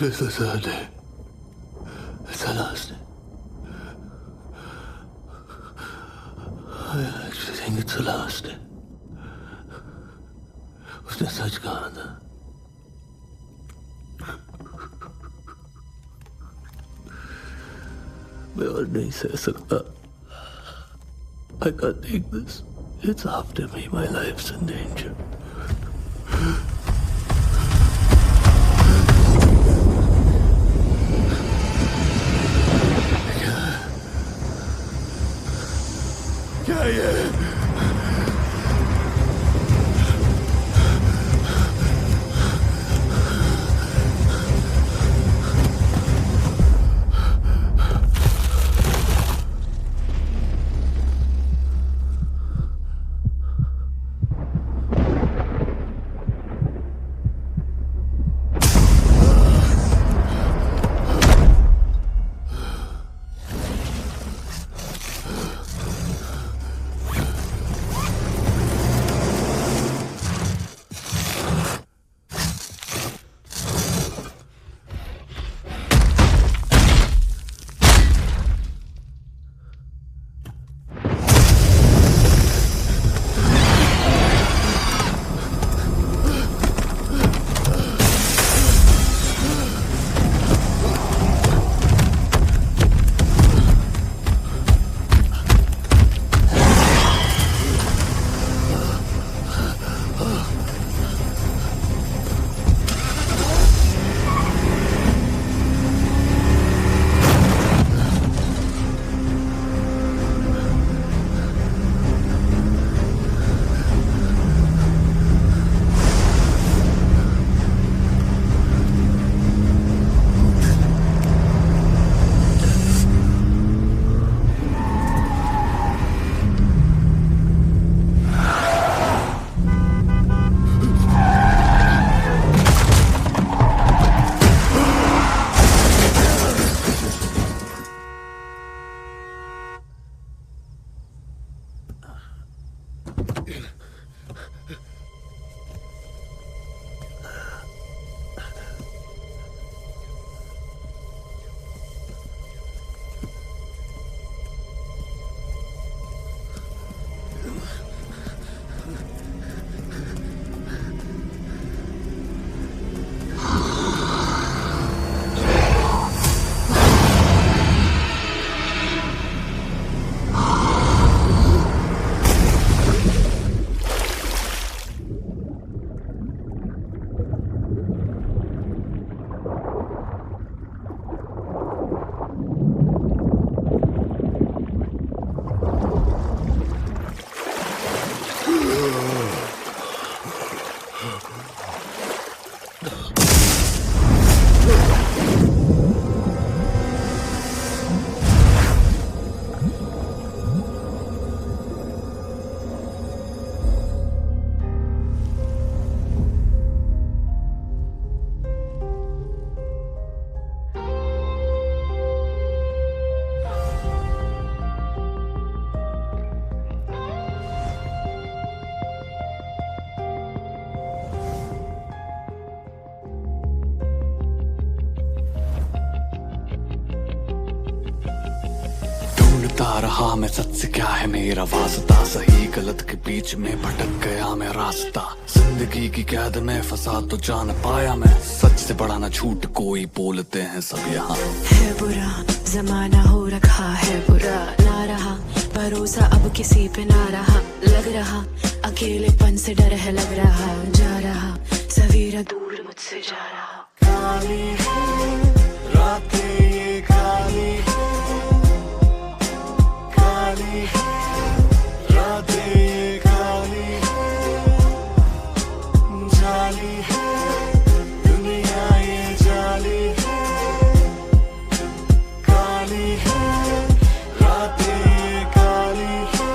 It's a Sunday. It's the last day. I actually think it's the last day. उसने सच कहा था. मैं और नहीं सह सकता. I can't take this. It's after me. My life's in danger. क्या ये? ढूंढता रहा मैं सच से क्या है मेरा वास्ता, सही गलत के बीच में भटक गया मैं रास्ता। जिंदगी की कैद में फंसा तो जान पाया मैं, सच से बड़ा ना झूठ कोई बोलते हैं सब यहाँ। है बुरा जमाना हो रखा है, बुरा ना रहा भरोसा अब किसी पे ना रहा। लग रहा अकेलेपन से डर है, लग रहा जा रहा सवेरा दूर मुझसे जा रहा। काली है रातें ये काली है, काली है रातें ये काली है, जाली है दुनिया ये जाली है, काली है रातें ये काली है।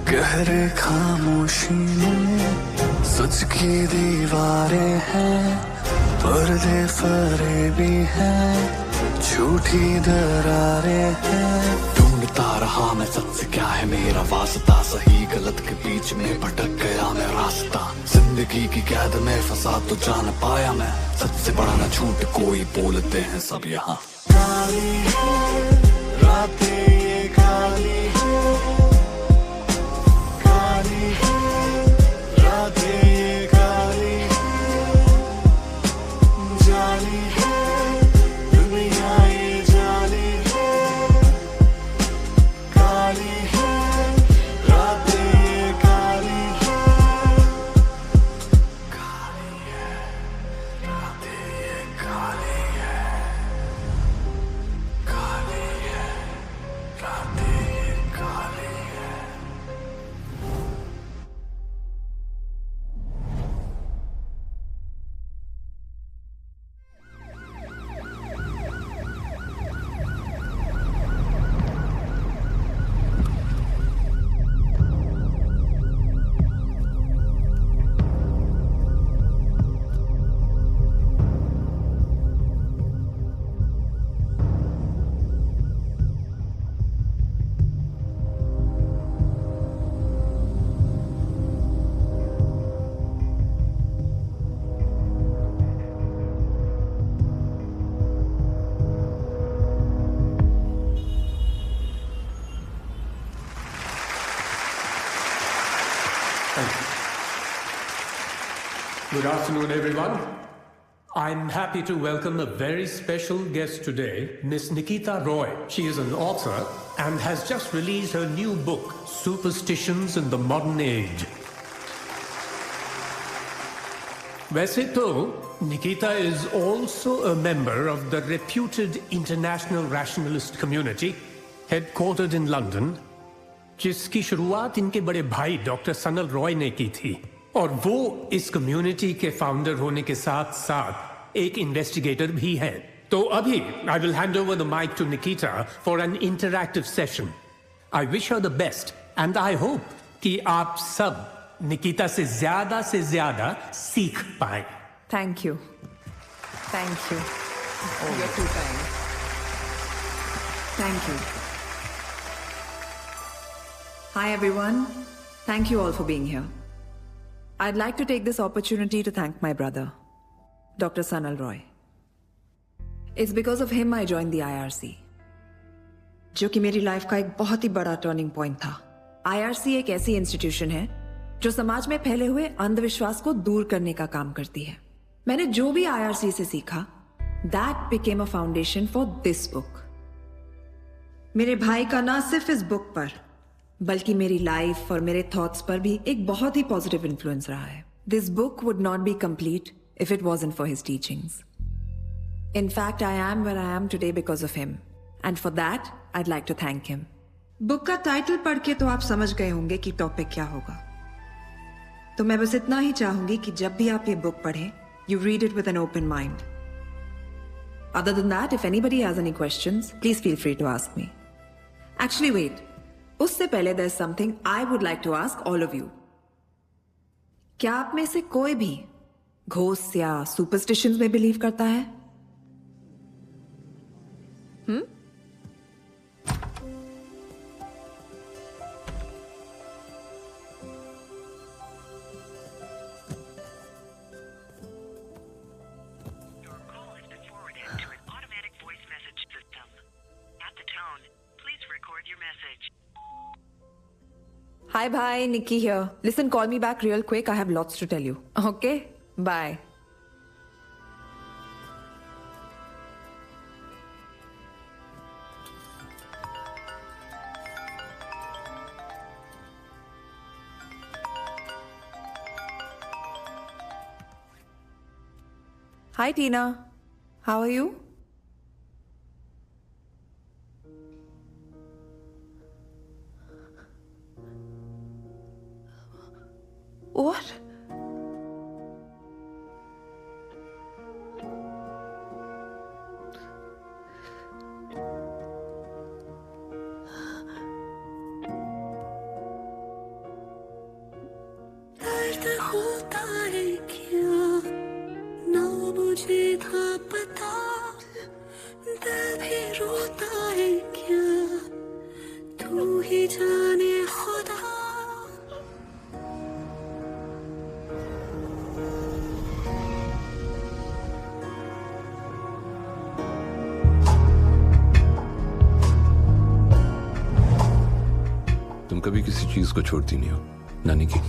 गहरे खामोशी में सच की दीवारें हैं, पर्दे फरेबी हैं। झूठी दरारें हैं। ढूंढता रहा मैं सच से क्या है मेरा वास्ता, सही गलत के बीच में भटक गया मैं रास्ता। जिंदगी की कैद में फंसा तो जान पाया मैं, सच से बड़ा ना झूठ कोई बोलते हैं सब यहाँ। काली है रातें ये काली है, काली है रातें ये काली है, जाली है दुनिया ये जाली है, काली है रातें ये काली है, काली है रातें ये काली है, काली है रातें ये काली है। Good afternoon, everyone. I'm happy to welcome a very special guest today, Miss Nikita Roy. She is an author and has just released her new book, Superstitions in the Modern Age. वैसे तो Nikita is also a member of the reputed international rationalist community, headquartered in London, जिसकी शुरुआत इनके बड़े भाई doctor Sanal Roy ने की थी, और वो इस कम्युनिटी के फाउंडर होने के साथ साथ एक इन्वेस्टिगेटर भी हैं। तो अभी I will hand over the mic to Nikita for an interactive session. I wish her the best and I hope कि आप सब निकिता से ज्यादा सीख पाए। Thank you, thank you, you're too kind. Thank you. Hi everyone, thank you all for being here. I'd like to take this opportunity to thank my brother, Dr. Sanal Roy. It's because of him I joined the IRC, जो कि मेरी life का एक बहुत ही बड़ा turning point था। IRC एक ऐसी इंस्टीट्यूशन है जो समाज में फैले हुए अंधविश्वास को दूर करने का काम करती है। मैंने जो भी IRC से सीखा, that became a foundation for this book. मेरे भाई का ना सिर्फ इस बुक पर बल्कि मेरी लाइफ और मेरे थॉट्स पर भी एक बहुत ही पॉजिटिव इन्फ्लुएंस रहा है। This book would not be complete if it wasn't for his teachings. In fact I am where I am today because of him, and for that I'd like to thank him. Book का title पढ़ के तो आप समझ गए होंगे कि topic क्या होगा, तो मैं बस इतना ही चाहूंगी कि जब भी आप ये बुक पढ़ें, you read it with an open mind. Other than that, if anybody has any questions, please feel free to ask me. Actually wait, उससे पहले there is something I would like to ask all of you. क्या आप में से कोई भी ghost या superstitions में बिलीव करता है? Hi, bye, Nikki here. Listen, call me back real quick. I have lots to tell you. Okay? Bye. Hi, Tina. How are you? What? दर्द होता है क्या, ना मुझे था पता। कभी किसी चीज को छोड़ती नहीं हो, नानी की।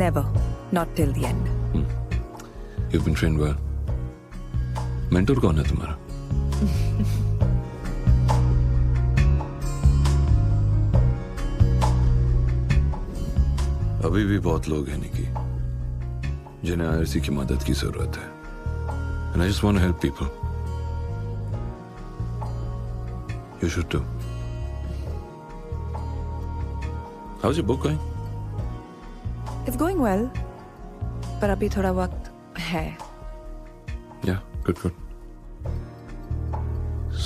Never. Not till the end. You've been trained well. Mentor कौन है तुम्हारा? अभी भी बहुत लोग हैं निकी जिन्हें आईआरसी की मदद की जरूरत है। And I just want to help people. You should too. How's your book going? It's going well. पर अभी थोड़ा वक्त है. Yeah, good.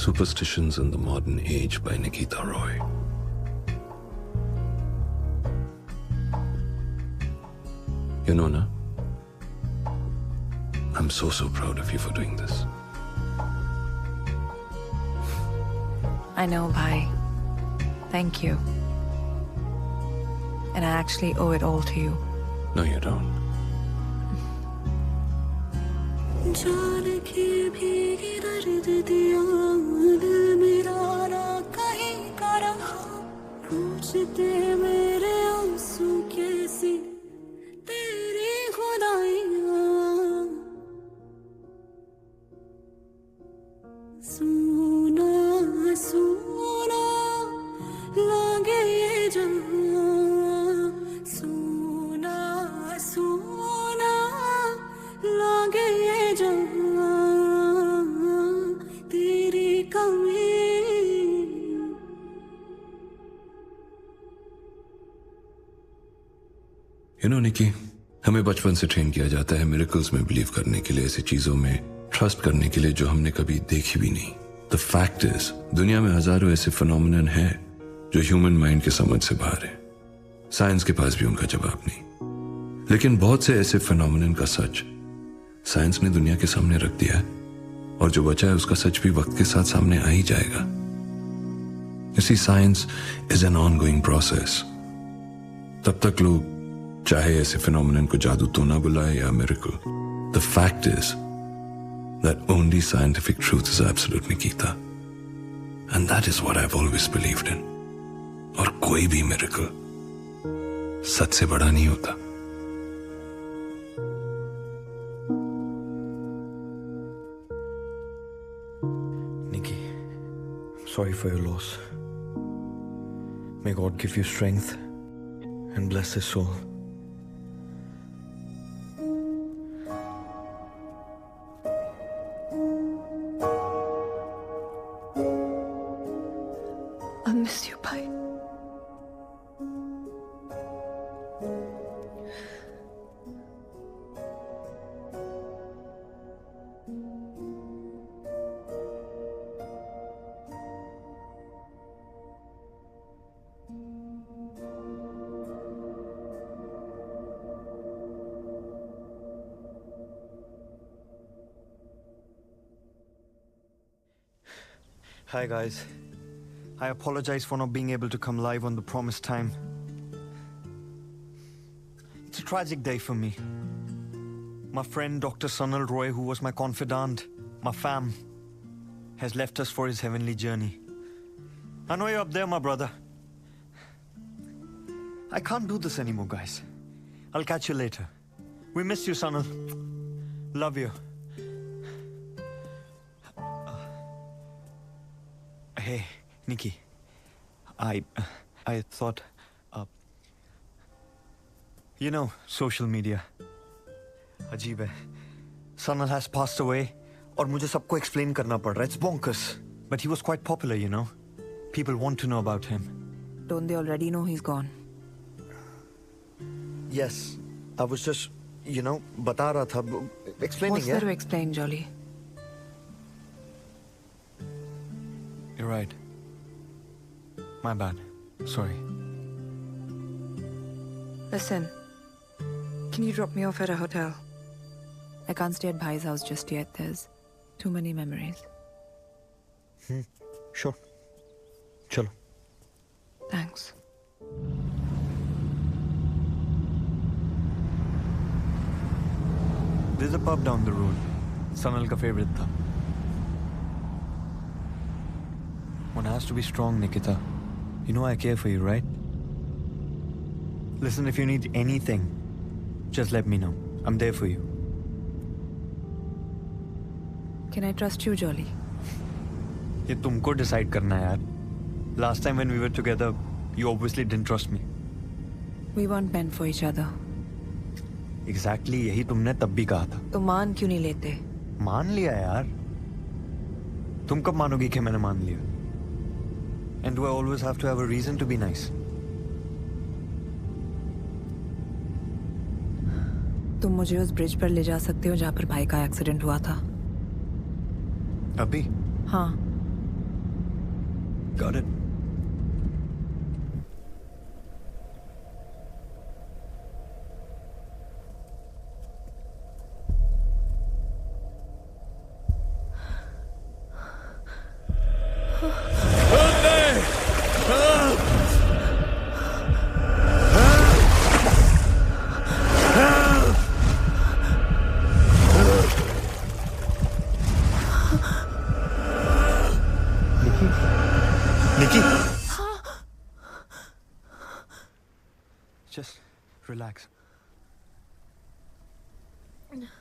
Superstitions in the Modern Age by Nikita Roy. You know, na? I'm so proud of you for doing this. I know, bhai. Thank you. And I actually owe it all to you. No, you don't. जान के भीगी दर्द दिया दिल मेरा ना कहीं का रहा पूछते मेरे आंसू कैसी तेरी खुदाइयाँ सुना सुना लागे ये जहाँ सुना सुना लागे ये जहाँ तेरी कमी You know, निकी, हमें बचपन से ट्रेन किया जाता है मिरेकल्स में बिलीव करने के लिए, ऐसी चीजों में ट्रस्ट करने के लिए जो हमने कभी देखी भी नहीं। द फैक्ट इज दुनिया में हजारों ऐसे फिनोमिनन हैं जो ह्यूमन माइंड के समझ से बाहर है। साइंस के पास भी उनका जवाब नहीं। लेकिन बहुत से ऐसे फिनोमिनन का सच साइंस ने दुनिया के सामने रख दिया है, और जो बचा है उसका सच भी वक्त के साथ सामने आ ही जाएगा। You see, science is an ongoing process. तब तक लोग चाहे ऐसे फिनोमिनन को जादू तो ना बुलाए या miracle, the fact is that only scientific truth is absolute, Nikita. And that is what I've always believed in. और कोई भी मिरेकल सच से बड़ा नहीं होता। Nikki, I'm sorry for your loss. May God give you strength and bless his soul. I miss you, bhai. Hi guys. I apologize for not being able to come live on the promised time. It's a tragic day for me. My friend Dr. Sanal Roy, who was my confidant, my fam, has left us for his heavenly journey. I know you're up there, my brother. I can't do this anymore, guys. I'll catch you later. We miss you, Sanal. Love you. Hey, Nikki. I thought, you know, social media. अजीब है. Sanal has passed away, और मुझे सबको explain करना पड़ रहा है. It's bonkers. But he was quite popular, you know. People want to know about him. Don't they already know he's gone? Yes, I was just, you know, बता रहा था, explaining. What's there to explain, Jolly? You're right. My bad. Sorry. Listen, can you drop me off at a hotel? I can't stay at Bhai's house just yet. There's too many memories. Sure. Chalo. Thanks. There's a pub down the road. Sanal ka favorite tha. One has to be strong, Nikita. You know I care for you, right? Listen, if you need anything, just let me know. I'm there for you. Can I trust you, Jolly? ये तुमको decide करना है यार. Last time when we were together, you obviously didn't trust me. We weren't meant for each other. Exactly यही तुमने तब भी कहा था. तो मान क्यों नहीं लेते? मान लिया यार. तुम कब मानोगी कि मैंने मान लिया? And do I always have to have a reason to be nice? तुम मुझे उस ब्रिज पर ले जा सकते हो जहाँ पर भाई का एक्सीडेंट हुआ था? अभी? हाँ. Got it. Nikki? Just relax.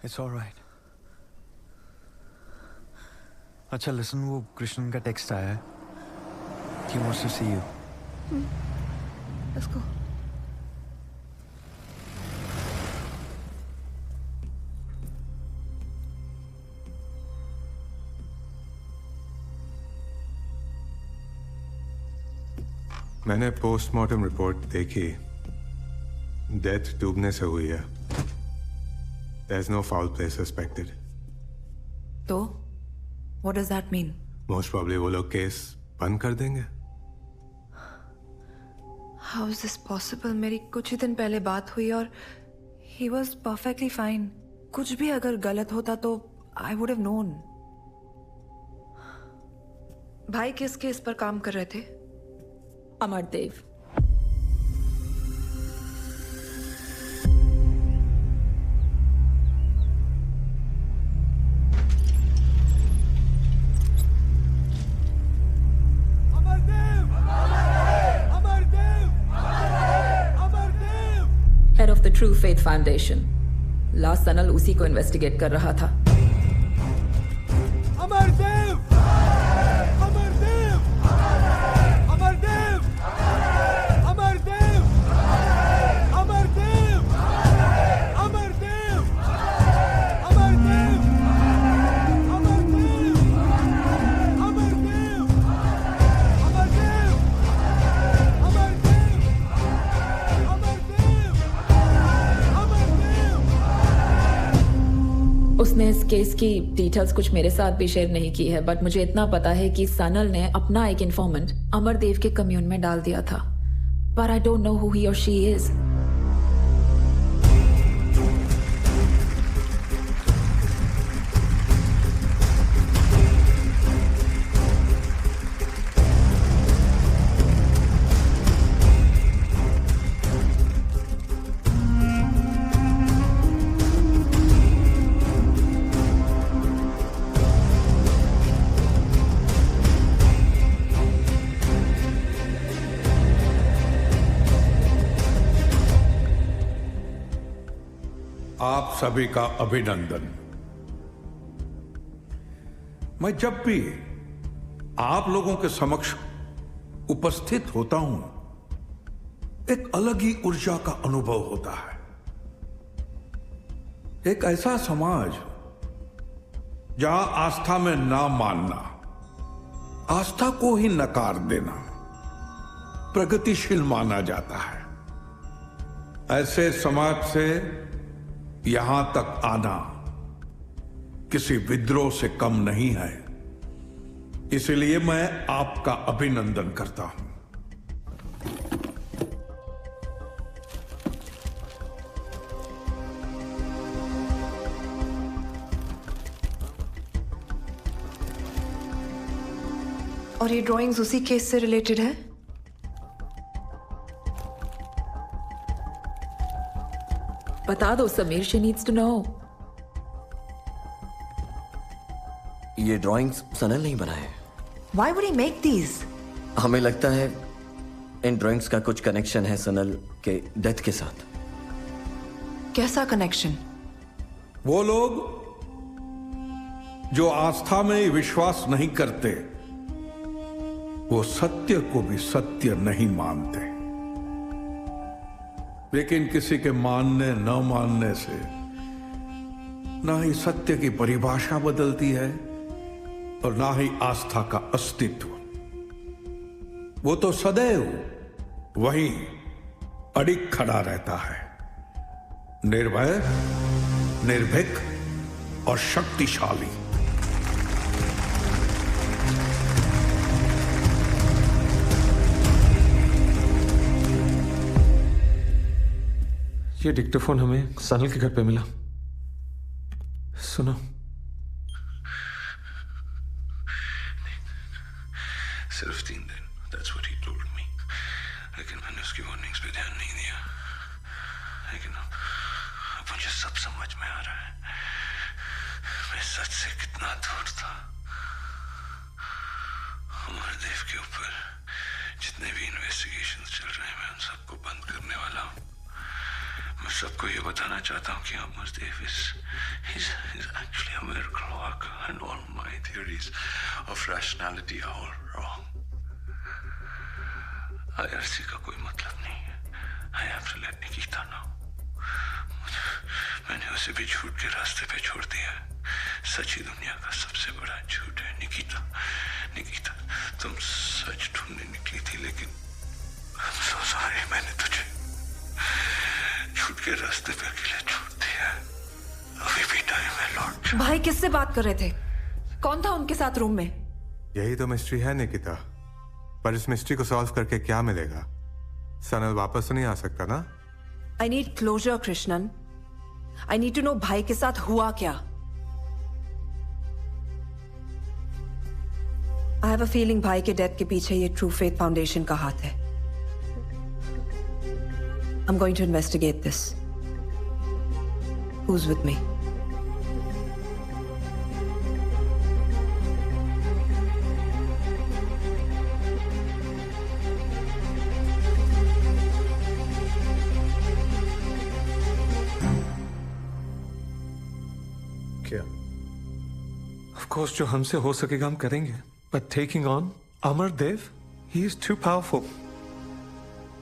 It's all right. अच्छा listen, वो कृष्णन का टेक्स्ट आया है. He wants to see you. Let's go. मैंने पोस्टमार्टम रिपोर्ट देखी. डेथ डूबने से हुई है. There is no foul play suspected. तो what does that mean? Most probably वो लोग केस बंद कर देंगे. How is this possible? मेरी कुछ ही दिन पहले बात हुई और he was perfectly fine. कुछ भी अगर गलत होता तो I would have known. भाई किस केस पर काम कर रहे थे? Amardev. Head of the true faith foundation. Last Sanal उसी को इन्वेस्टिगेट कर रहा था. अमरदेव! अमरदेव! अमरदेव! अमरदेव! अमरदेव! अमरदेव! अमरदेव! अमरदेव! अमरदेव! उसने इस केस की डिटेल्स कुछ मेरे साथ भी शेयर नहीं की है, बट मुझे इतना पता है कि सनल ने अपना एक इन्फॉर्मेंट अमरदेव के कम्यून में डाल दिया था. But I don't know who he और शी इज. आप सभी का अभिनंदन. मैं जब भी आप लोगों के समक्ष उपस्थित होता हूं, एक अलग ही ऊर्जा का अनुभव होता है. एक ऐसा समाज जहां आस्था में ना मानना, आस्था को ही नकार देना प्रगतिशील माना जाता है. ऐसे समाज से यहां तक आना किसी विद्रोह से कम नहीं है. इसलिए मैं आपका अभिनंदन करता हूं. और ये ड्राइंग्स उसी केस से रिलेटेड है? बता दो Sameer, she needs to know. ये ड्राइंग्स सनल नहीं बनाए. Why would he make these? हमें लगता है इन ड्राइंग्स का कुछ कनेक्शन है सनल के डेथ के साथ। कैसा कनेक्शन? वो लोग जो आस्था में विश्वास नहीं करते, वो सत्य को भी सत्य नहीं मानते। लेकिन किसी के मानने न मानने से ना ही सत्य की परिभाषा बदलती है और ना ही आस्था का अस्तित्व। वो तो सदैव वहीं अडिग खड़ा रहता है, निर्भय, निर्भीक और शक्तिशाली। ये डिक्टोफोन हमें सनल के घर पे मिला। सुनो। सिर्फ 3 दिन, that's what he told me. लेकिन मैंने उसकी वार्निंग्स पे ध्यान नहीं दिया। लेकिन अब मुझे सब समझ में आ रहा है, मैं सच से कितना दूर था। अमरदेव के ऊपर जितने भी इन्वेस्टिगेशंस चल रहे हैं, मैं उन सबको बंद करने वाला हूँ। मैं सबको ये बताना चाहता हूँ कि Amardev is actually a miracle worker and all my theories of rationality are all wrong. IRC का कोई मतलब नहीं है। I have to let Nikita know. मैंने उसे भी झूठ के रास्ते पे छोड़ दिया है। सच ही दुनिया का सबसे बड़ा झूठ है। निकिता, तुम सच ढूंढने निकली थी, लेकिन I'm so sorry, मैंने तुझे झूठ के रास्ते पे अकेले छोड़ दिया। अभी भी टाइम है लौट। भाई किससे बात कर रहे थे? कौन था उनके साथ रूम में? यही तो मिस्ट्री है निकिता, पर इस मिस्ट्री को सॉल्व करके क्या मिलेगा? सनल वापस तो नहीं आ सकता ना? I need closure, Krishnan. I need to know भाई के साथ हुआ क्या। I have a feeling भाई के डेथ के पीछे ये ट्रू फेथ फाउंडेशन का हाथ है। I'm going to investigate this. Who's with me? क्या? Of course, जो हमसे हो सकेगा हम करेंगे। But taking on Amardev, he is too powerful.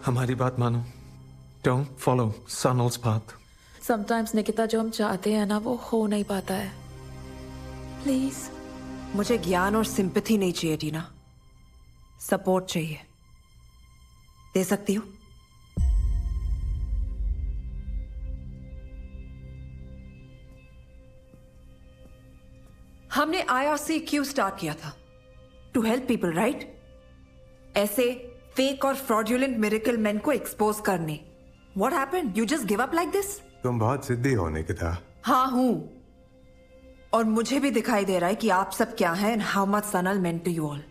हमारी बात मानो। Don't follow Sanal's path. Sometimes Nikita, जो हम चाहते हैं ना, वो हो नहीं पाता है। Please. मुझे ज्ञान और सिंपैथी नहीं चाहिए टीना, सपोर्ट चाहिए। दे सकती हो? हमने IRC क्यों स्टार्ट किया था? To help people, right? ऐसे फेक और फ्रॉडुलेंट मिरेकल मैन को एक्सपोज करने। What happened? You just give up like this? तुम बहुत जिद्दी हो निकिता। हाँ हूं, और मुझे भी दिखाई दे रहा है कि आप सब क्या हैं and how much Sanal meant to you all.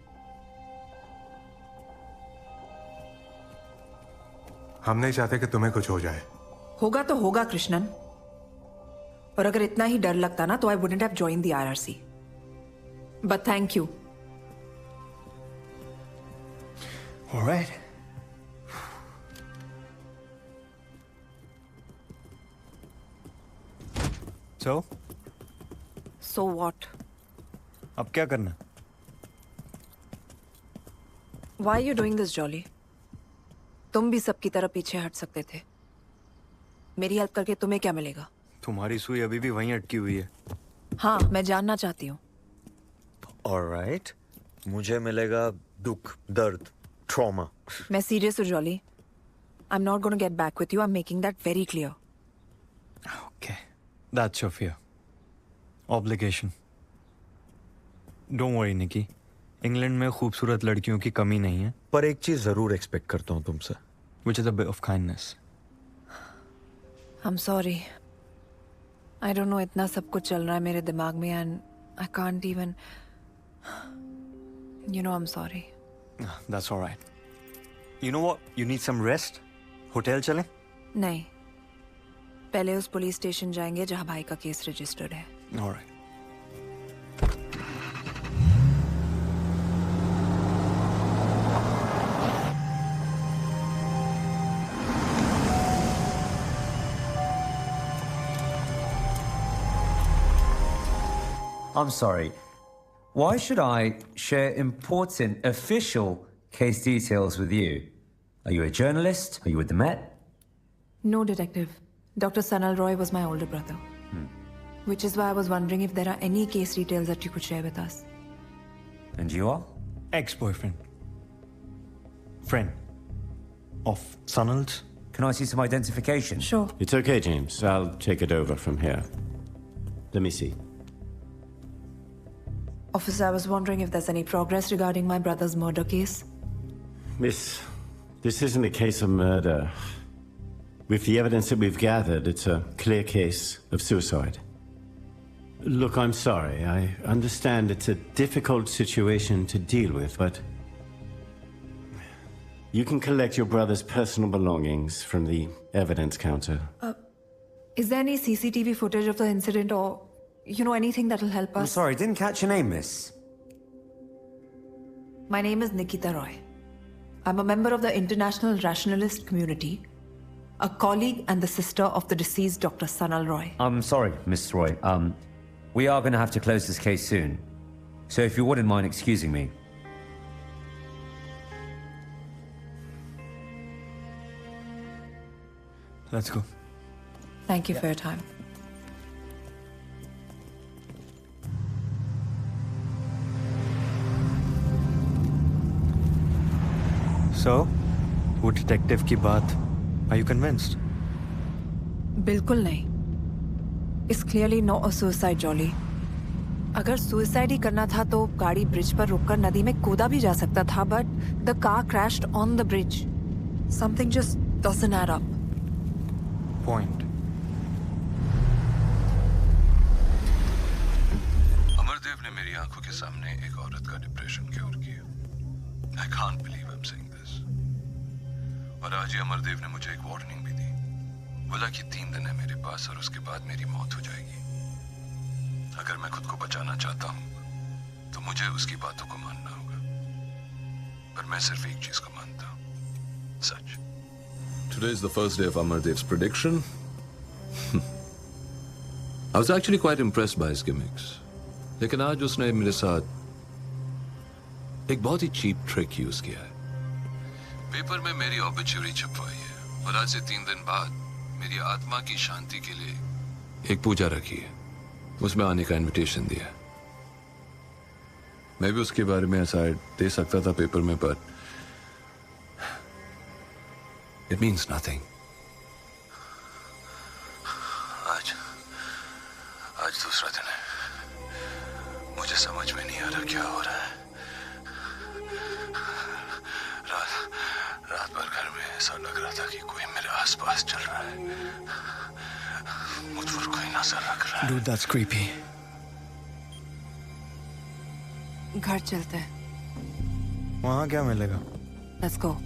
हम नहीं चाहते कि तुम्हें कुछ हो जाए। होगा तो होगा कृष्णन, और अगर इतना ही डर लगता ना तो I wouldn't have joined the IRC. But thank you. All right. So what? अब क्या करना? Why are you doing this, Jolly? तुम भी सबकी तरह पीछे हट सकते थे। मेरी हेल्प करके तुम्हें क्या मिलेगा? तुम्हारी सुई अभी भी वहीं अटकी हुई है। हाँ, मैं जानना चाहती हूँ। Alright. मुझे मिलेगा दुख, दर्द, ट्रॉमा। मैं सीरियस हूँ jolly. I'm not going to get back with you. I'm making that very clear. Okay. That's your fear. Obligation. Don't worry, Nikki. England में खूबसूरत लड़कियों की कमी नहीं है, पर एक चीज जरूर एक्सपेक्ट करता हूँ तुमसे, which is a bit of kindness. I'm sorry. I don't know, इतना सब कुछ चल रहा है मेरे दिमाग में and I can't even. You know I'm sorry. That's all right. You know what? You need some rest. Hotel चलें? नहीं, पहले उस पुलिस स्टेशन जाएंगे जहाँ भाई का केस रजिस्टर्ड है। All right. I'm sorry. Why should I share important official case details with you? Are you a journalist? Are you with the Met? No, Detective. Dr. Sanal Roy was my older brother. Which is why I was wondering if there are any case details that you could share with us. And you are? Ex-boyfriend. Friend. Of Sanal's. Can I see some identification? Sure. It's okay, James. I'll take it over from here. Let me see. Officer, I was wondering if there's any progress regarding my brother's murder case. Miss, this isn't a case of murder. With the evidence that we've gathered, it's a clear case of suicide. Look, I'm sorry. I understand it's a difficult situation to deal with, but you can collect your brother's personal belongings from the evidence counter. Is there any CCTV footage of the incident or, anything that'll help us? I'm sorry, didn't catch your name, miss. My name is Nikita Roy. I'm a member of the International Rationalist Community, a colleague and the sister of the deceased Dr. Sanal Roy. I'm sorry, Miss Roy. We are going to have to close this case soon. So if you wouldn't mind excusing me. Let's go. Thank you for your time. So, वो detective की बात, are you convinced? बिल्कुल नहीं. It's clearly not a suicide, Jolly. अगर suicide ही करना था तो गाड़ी ब्रिज पर रुककर नदी में कूदा भी जा सकता था, but the car crashed on the bridge. Something just doesn't add up. Point. Amardev ने मेरी आंखों के सामने एक औरत का डिप्रेशन क्योर किया. I can't believe I'm saying this. और आज ही अमरदेव ने मुझे एक वार्निंग भी दी. बोला कि 3 दिन है मेरे पास और उसके बाद मेरी मौत हो जाएगी. अगर मैं खुद को बचाना चाहता हूं तो मुझे उसकी बातों को मानना होगा. पर मैं सिर्फ एक चीज को मानता हूं, सच. Today is the first day of Amardev's prediction. I was actually quite impressed by his gimmicks. लेकिन आज उसने मेरे साथ एक बहुत ही चीप ट्रिक यूज किया है. पेपर में मेरी ऑबिचुरी छपवाई है और आज से 3 दिन बाद मेरी आत्मा की शांति के लिए एक पूजा रखी है. उसमें आने का इनविटेशन दिया. मैं भी उसके बारे में ऐसा दे सकता था पेपर में, पर इट मीन्स नथिंग. आज दूसरा दिन है. मुझे समझ में नहीं आ रहा क्या हो रहा है. रात भर घर में ऐसा लग रहा था कि कोई मेरे आसपास चल रहा है. मुझ पर कोई नजर रख रहा है. Dude, that's creepy. घर चलते हैं. वहाँ क्या मिलेगा? Let's go.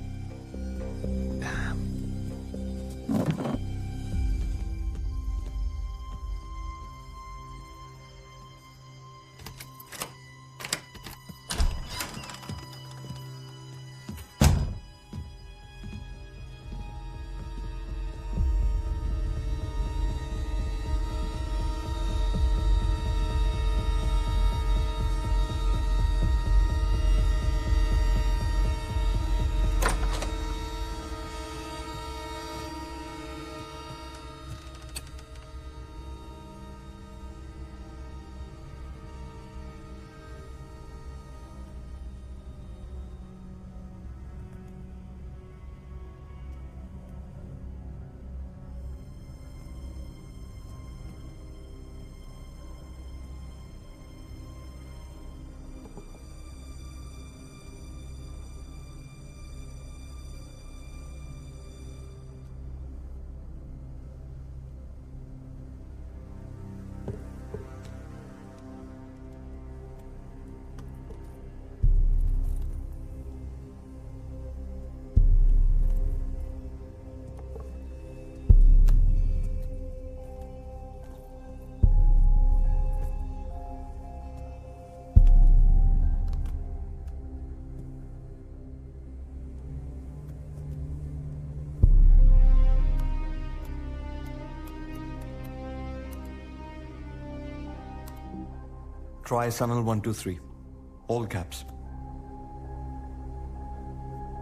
Try Sunil 123. All caps.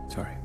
Sorry.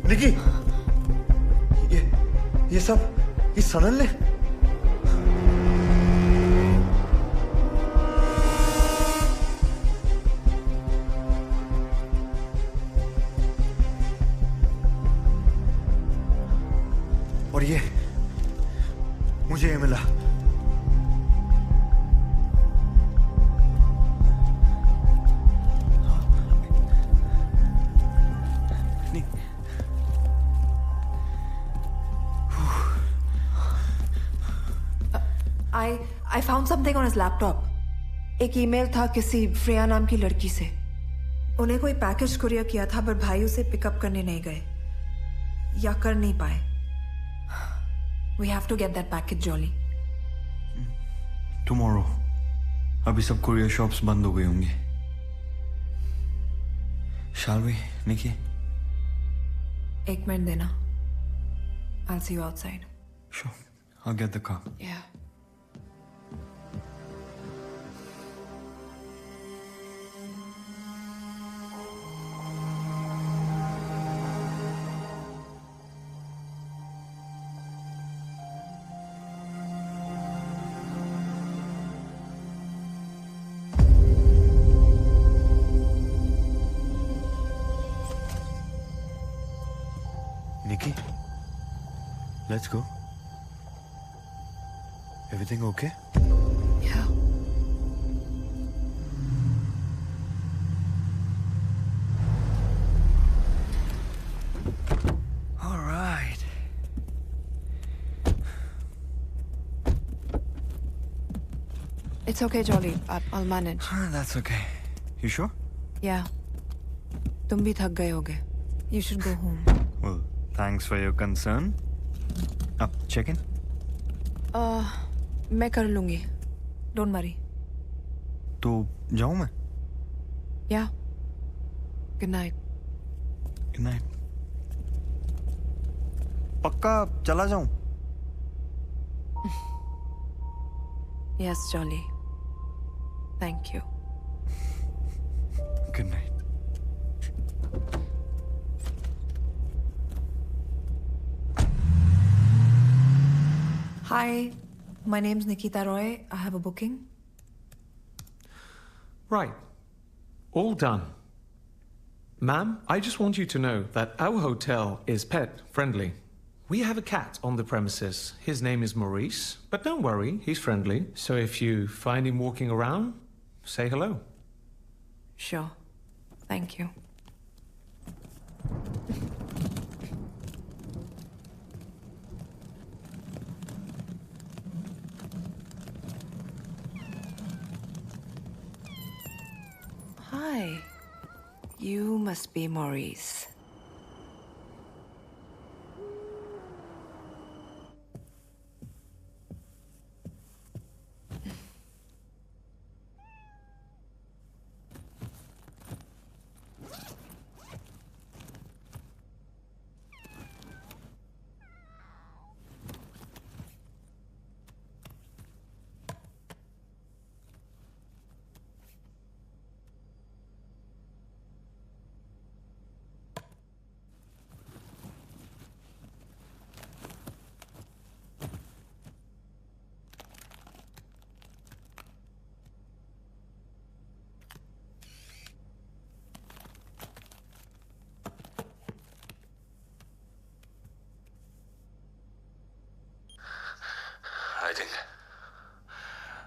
निकी! निकी! ये सब इस सनल ने? और ये मुझे ये मिला। I found something on his laptop. एक ईमेल था किसी फ्रेया नाम की लड़की से। उन्हें कोई पैकेज कुरियर किया था पर भाई उसे पिकअप करने नहीं गए या कर नहीं पाए। We have to get that package, Jolly. Tomorrow. अभी सब कुरियर शॉप्स बंद हो गई होंगी। Shall we, Nikki? एक मिनट देना। I'll see you outside. Sure. I'll get the car. Yeah. Nikki, let's go. Everything okay? Yeah. All right. It's okay, Jolly. I'll manage. That's okay. You sure? Yeah. तुम भी थक गए होगे. You should go home. Well, thanks for your concern. Up, check in. मैं कर लूंगी. Don't worry. तो जाऊं मैं? Yeah. Good night. Good night. पक्का चला जाऊं? Yes, Jolly. Thank you. Good night. Hi, my name's Nikita Roy. I have a booking. Right. All done. Ma'am, I just want you to know that our hotel is pet friendly. We have a cat on the premises. His name is Maurice, but don't worry, he's friendly. So if you find him walking around, say hello. Sure. Thank you. Hi. You must be Maurice.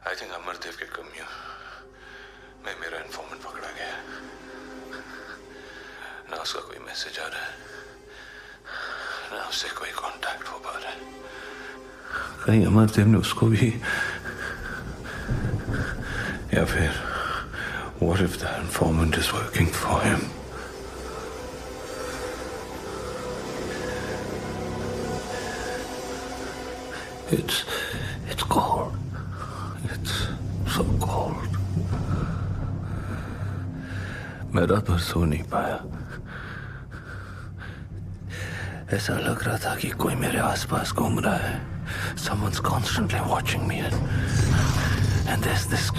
I think Amardev के commune में मेरा informant पकड़ा गया है। ना उसका कोई message आ रहा है, ना उससे कोई कांटेक्ट हो पा रहा है। कहीं अमरदेव ने उसको भी, या फिर what if the informant is working for him? It's cold. It's so cold. मैं रात भर सो नहीं पाया। ऐसा लग रहा था कि कोई मेरे आसपास घूम रहा है। Someone's constantly watching me, and there's this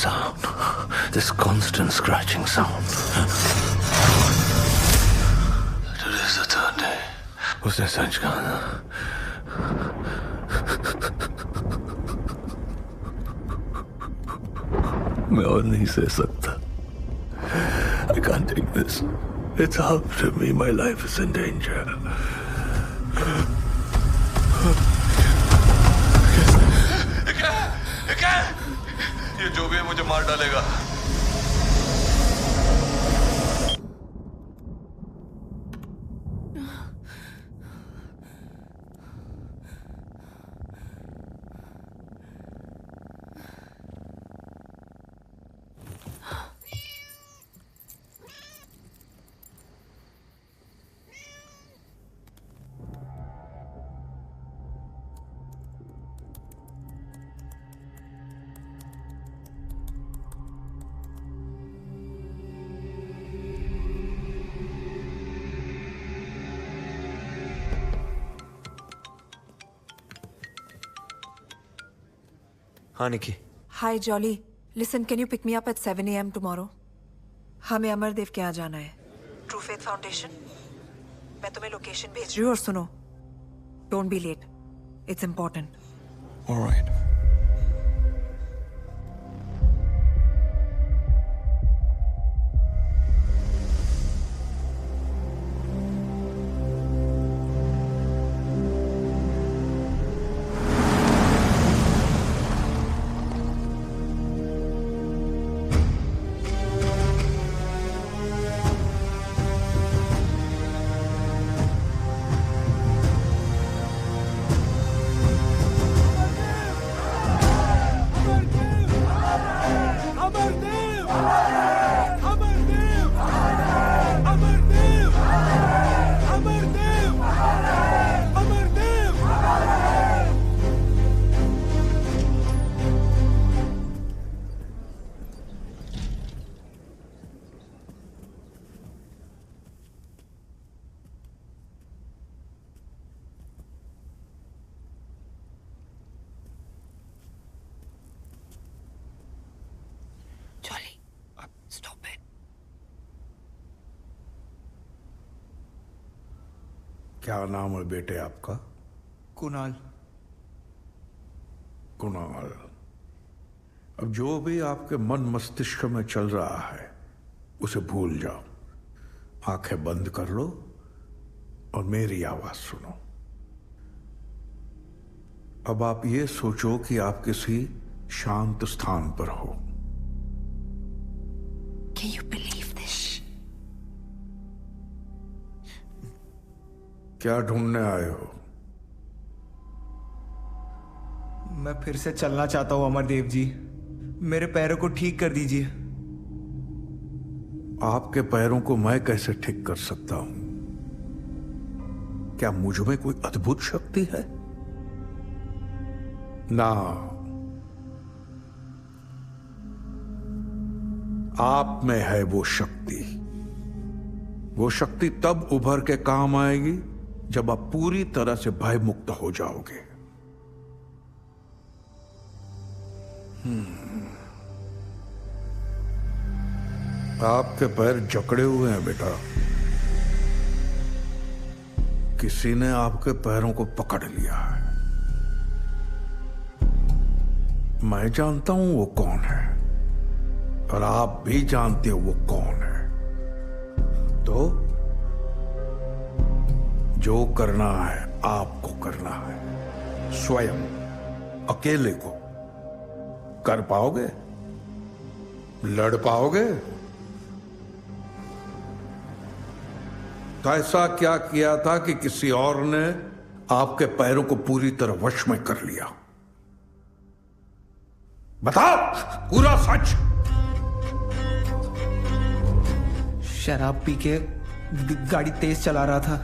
sound, this constant scratching sound. Today's the third day. उसने सच कहा ना। मैं और नहीं सह सकता। I can't take this. It's happened to me. My life is in danger. ये जो भी है मुझे मार डालेगा। हाँ निकी। Hi Jolly. Listen, can you pick me up at 7 a.m. tomorrow? हमें अमरदेव के यहाँ जाना है। True Faith Foundation. मैं तुम्हें लोकेशन भेज रही हूँ और सुनो, Don't be late. It's important. All right. क्या नाम है बेटे आपका? कुणाल। कुणाल, अब जो भी आपके मन मस्तिष्क में चल रहा है उसे भूल जाओ। आंखें बंद कर लो और मेरी आवाज सुनो। अब आप ये सोचो कि आप किसी शांत स्थान पर हो। Can you believe this? क्या ढूंढने आए हो? मैं फिर से चलना चाहता हूं अमरदेव जी, मेरे पैरों को ठीक कर दीजिए। आपके पैरों को मैं कैसे ठीक कर सकता हूं? क्या मुझ में कोई अद्भुत शक्ति है? ना, आप में है वो शक्ति। वो शक्ति तब उभर के काम आएगी जब आप पूरी तरह से भयमुक्त हो जाओगे। आपके पैर जकड़े हुए हैं बेटा। किसी ने आपके पैरों को पकड़ लिया है। मैं जानता हूं वो कौन है और आप भी जानते हो वो कौन है। तो जो करना है आपको करना है, स्वयं। अकेले को कर पाओगे? लड़ पाओगे? तो ऐसा क्या किया था कि किसी और ने आपके पैरों को पूरी तरह वश में कर लिया? बताओ पूरा सच। शराब पी के गाड़ी तेज चला रहा था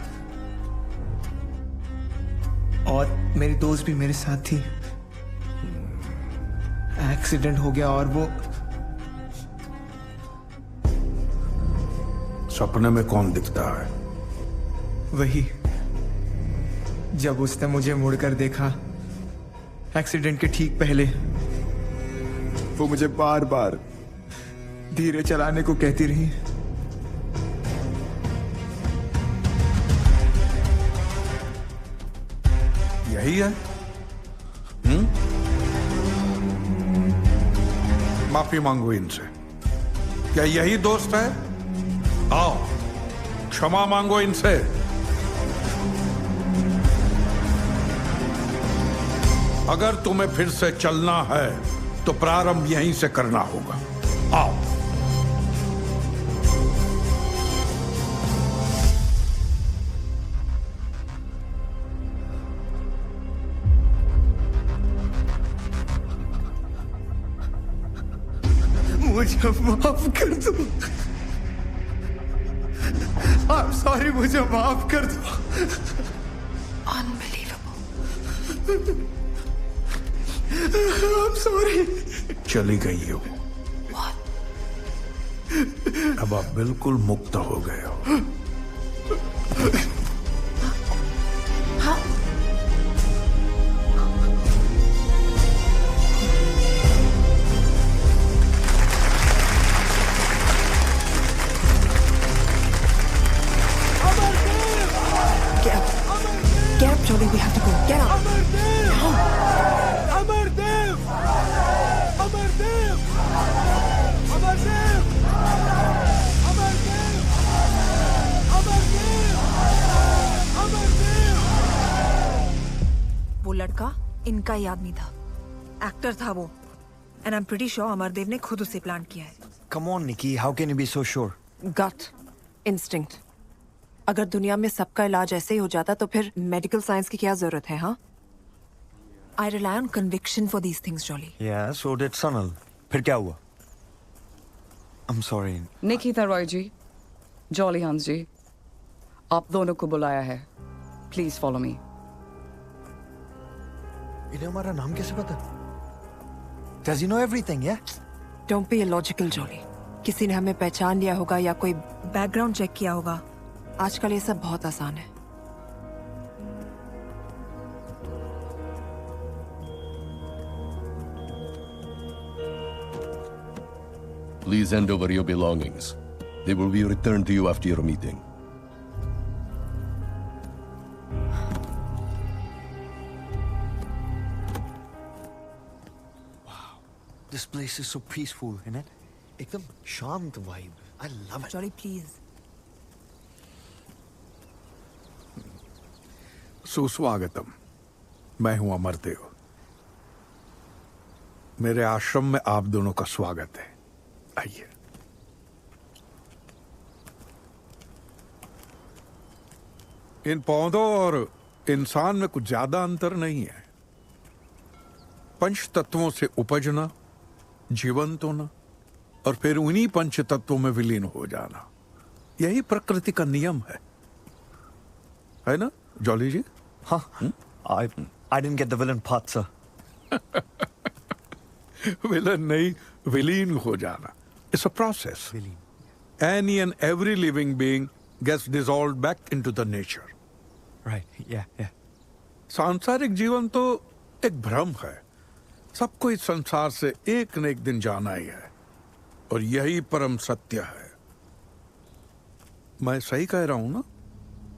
और मेरी दोस्त भी मेरे साथ थी। एक्सीडेंट हो गया और वो सपने में कौन दिखता है? वही, जब उसने मुझे मुड़कर देखा एक्सीडेंट के ठीक पहले, वो मुझे बार बार धीरे चलाने को कहती रही। यही है? माफी मांगो इनसे। क्या यही दोस्त है? आओ क्षमा मांगो इनसे। अगर तुम्हें फिर से चलना है तो प्रारंभ यहीं से करना होगा। आओ। मुझे माफ कर दो। I'm sorry, मुझे माफ कर दो। Unbelievable. I'm sorry. चली गई हो। अब आप बिल्कुल मुक्त हो गए हो। Get up, Jolly. We have to go. Get up. Amardev! Amardev! Amardev! Amardev! Amardev! Amardev! वो लड़का इनका ही आदमी था। एक्टर था वो। And I'm pretty sure Amardev ने खुद उसे प्लान किया है। Come on, Nikki. How can you be so sure? Gut, instinct. अगर दुनिया में सबका इलाज ऐसे ही हो जाता तो फिर मेडिकल साइंस की क्या जरूरत है? हाँ? I rely on conviction for these things, Jolly. Yeah, so did Sanal. फिर क्या हुआ? I'm sorry. निकिता रॉय जी, जॉली हंस जी, आप दोनों को बुलाया है। Please follow me. इन्हें हमारा नाम कैसे पता? Does he know everything, yeah? Don't be illogical, Jolly. किसी ने हमें पहचान लिया होगा या कोई बैकग्राउंड चेक किया होगा। आजकल ये सब बहुत आसान है। Please hand over your belongings. They will be returned to you after your meeting. Wow, this place is so peaceful, isn't it? एकदम शांत vibe. I love it. Jolly, please. सुस्वागतम। मैं हूं अमरदेव। मेरे आश्रम में आप दोनों का स्वागत है। आइए। इन पौधों और इंसान में कुछ ज्यादा अंतर नहीं है। पंच तत्वों से उपजना, जीवंत होना और फिर उन्हीं पंच तत्वों में विलीन हो जाना, यही प्रकृति का नियम है ना जॉली जी? हाँ। I didn't get the villain part, sir. Villain नहीं, विलीन हो जाना। It's a process. Any and every living being gets dissolved back into the nature. Right. Yeah. सांसारिक जीवन तो एक भ्रम है। सबको इस संसार से एक न एक दिन जाना ही है और यही परम सत्य है। मैं सही कह रहा हूं ना?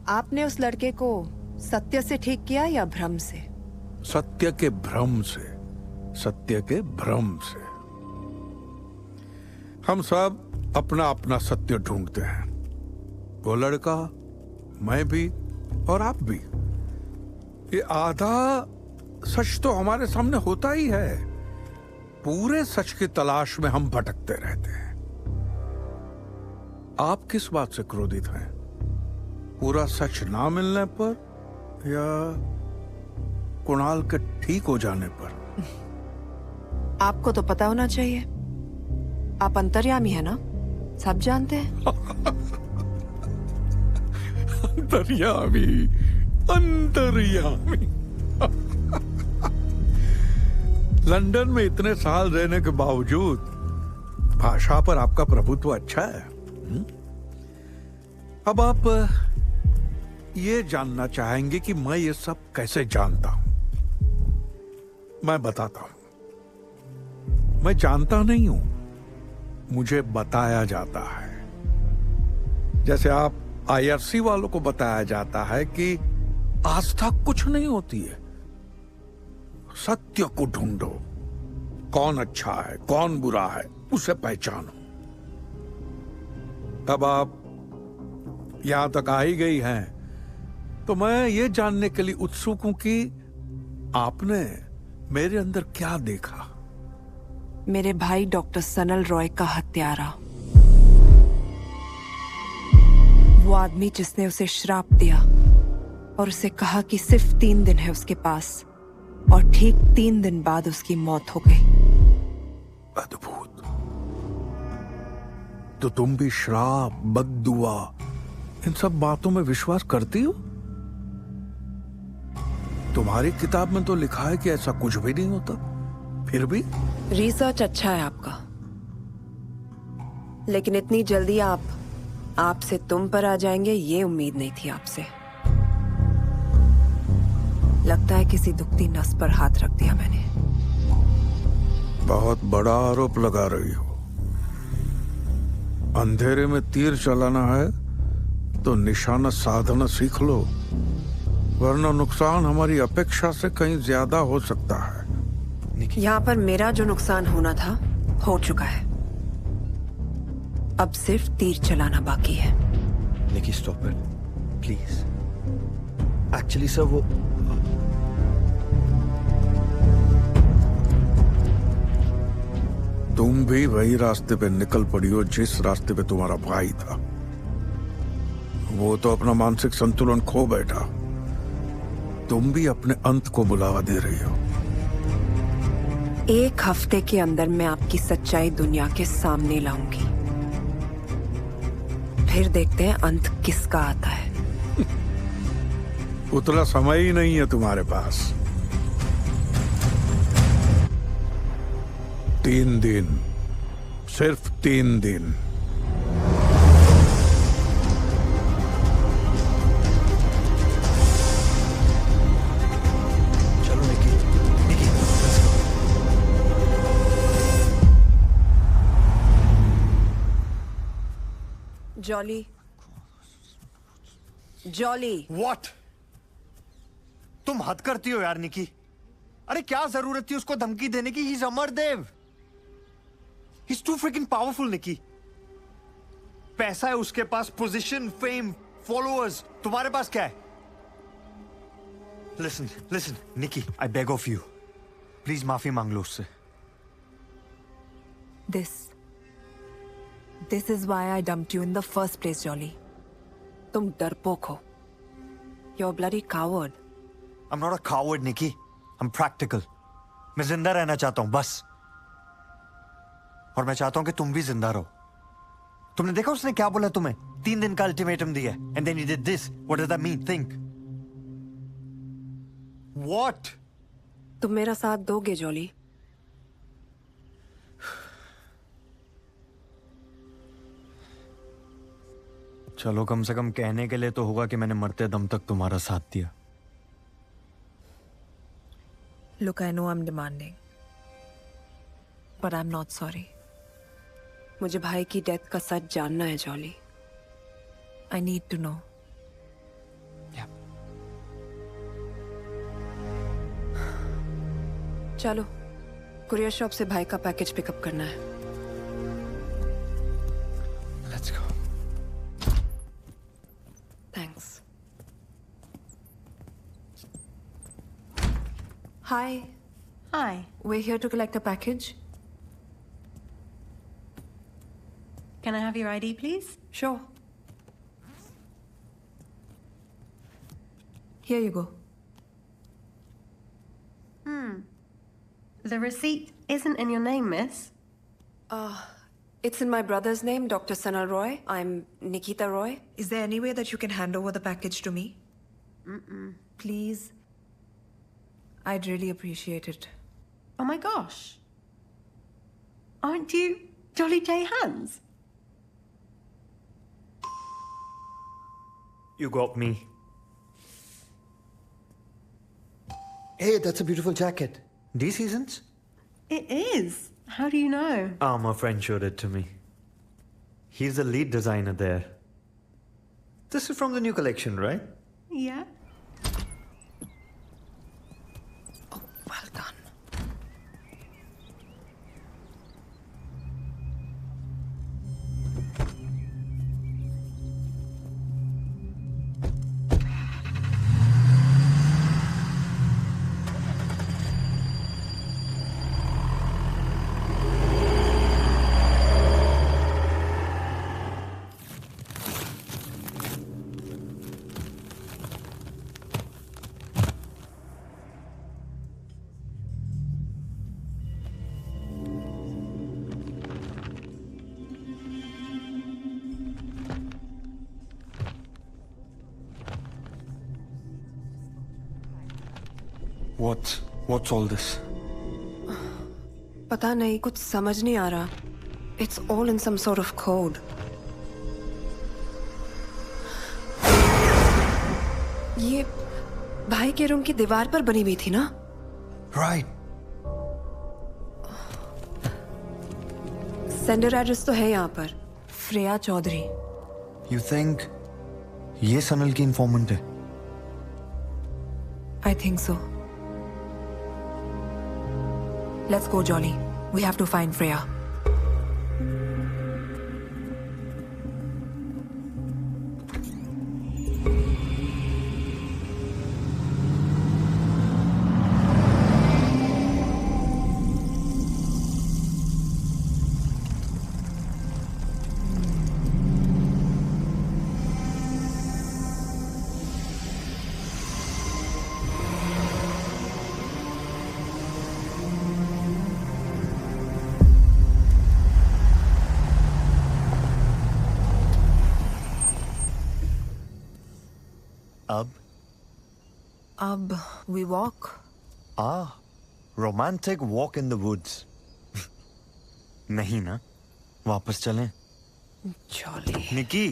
आपने उस लड़के को सत्य से ठीक किया या भ्रम से? सत्य के भ्रम से। सत्य के भ्रम से। हम सब अपना अपना सत्य ढूंढते हैं। वो लड़का, मैं भी और आप भी। ये आधा सच तो हमारे सामने होता ही है। पूरे सच की तलाश में हम भटकते रहते हैं। आप किस बात से क्रोधित हैं? पूरा सच ना मिलने पर या कुणाल के ठीक हो जाने पर? आपको तो पता होना चाहिए, आप अंतर्यामी है ना, सब जानते हैं। अंतर्यामी, अंतर्यामी। लंदन में इतने साल रहने के बावजूद भाषा पर आपका प्रभुत्व अच्छा है। अब आप ये जानना चाहेंगे कि मैं ये सब कैसे जानता हूं। मैं बताता हूं। मैं जानता नहीं हूं, मुझे बताया जाता है। जैसे आप आईआरसी वालों को बताया जाता है कि आस्था कुछ नहीं होती है, सत्य को ढूंढो, कौन अच्छा है कौन बुरा है उसे पहचानो। अब आप यहां तक आ ही गई हैं, तो मैं ये जानने के लिए उत्सुक हूं कि आपने मेरे अंदर क्या देखा। मेरे भाई डॉक्टर सनल रॉय का हत्यारा, वो आदमी जिसने उसे श्राप दिया और उसे कहा कि सिर्फ 3 दिन है उसके पास, और ठीक 3 दिन बाद उसकी मौत हो गई। अद्भुत। तो तुम भी श्राप, बद्दुआ, इन सब बातों में विश्वास करती हो? तुम्हारी किताब में तो लिखा है कि ऐसा कुछ भी नहीं होता, फिर भी? रिसर्च अच्छा है आपका, लेकिन इतनी जल्दी आपसे तुम पर आ जाएंगे ये उम्मीद नहीं थी आपसे। लगता है किसी दुखती नस पर हाथ रख दिया मैंने। बहुत बड़ा आरोप लगा रही हो। अंधेरे में तीर चलाना है तो निशाना साधना सीख लो, वरना नुकसान हमारी अपेक्षा से कहीं ज्यादा हो सकता है। यहाँ पर मेरा जो नुकसान होना था हो चुका है, अब सिर्फ तीर चलाना बाकी है। Nikki stop it please. Actually sir वो तुम भी वही रास्ते पे निकल पड़ी हो जिस रास्ते पे तुम्हारा भाई था। वो तो अपना मानसिक संतुलन खो बैठा, तुम भी अपने अंत को बुलावा दे रही हो। 1 हफ्ते के अंदर मैं आपकी सच्चाई दुनिया के सामने लाऊंगी, फिर देखते हैं अंत किसका आता है। उतना समय ही नहीं है तुम्हारे पास। 3 दिन, सिर्फ 3 दिन। चलो निकी, निकी जॉली, जॉली। व्हाट? तुम हद करती हो यार निकी। अरे क्या जरूरत थी उसको धमकी देने की? He is Amardev, he is too freaking powerful Nikki. पैसा है उसके पास, पोजीशन, फेम, फॉलोअर्स। तुम्हारे पास क्या है? Listen listen Nikki, I beg of you, please माफी मांग लो उससे। This is why I dumped you in the first place, Jolly. तुम डरपोक हो। You're a bloody coward. I'm not a coward, Nikki. I'm practical. मैं जिंदा रहना चाहता हूं बस, और मैं चाहता हूं कि तुम भी जिंदा रहो। तुमने देखा उसने क्या बोला तुम्हें? 3 दिन का अल्टीमेटम दिया, and then you did this. What does that mean? Think. What? तुम मेरा साथ दोगे, जॉली? चलो कम से कम कहने के लिए तो होगा कि मैंने मरते दम तक तुम्हारा साथ दिया। Look, I know I'm demanding, but I'm not sorry. मुझे भाई की डेथ का सच जानना है, jolly. I need to know. चलो, कुरियर शॉप से भाई का पैकेज पिकअप करना है। Let's go. Thanks. Hi. Hi. We're here to collect a package. Can I have your ID, please? Sure. Here you go. The receipt isn't in your name, miss. It's in my brother's name, Dr. Sanal Roy. I'm Nikita Roy. Is there any way that you can hand over the package to me? Please. I'd really appreciate it. Oh my gosh. Aren't you Jolly J. Hans? You got me. Hey, that's a beautiful jacket. These seasons? It is. How do you know? My friend showed it to me. He's the lead designer there. This is from the new collection, right? Yeah. Well done. What's all this? पता नहीं, कुछ समझ नहीं आ रहा. It's all in some sort of code. ये भाई के room की दीवार पर बनी हुई थी ना? Right. सेंडर एड्रेस तो है यहाँ पर. श्रेया चौधरी. You think ये सनल की इन्फॉर्मेंट है? I think so. Let's go, Jolly. We have to find Freya. अब we walk. Romantic walk in the woods. नहीं ना? वापस चलें? Jolly. निकी.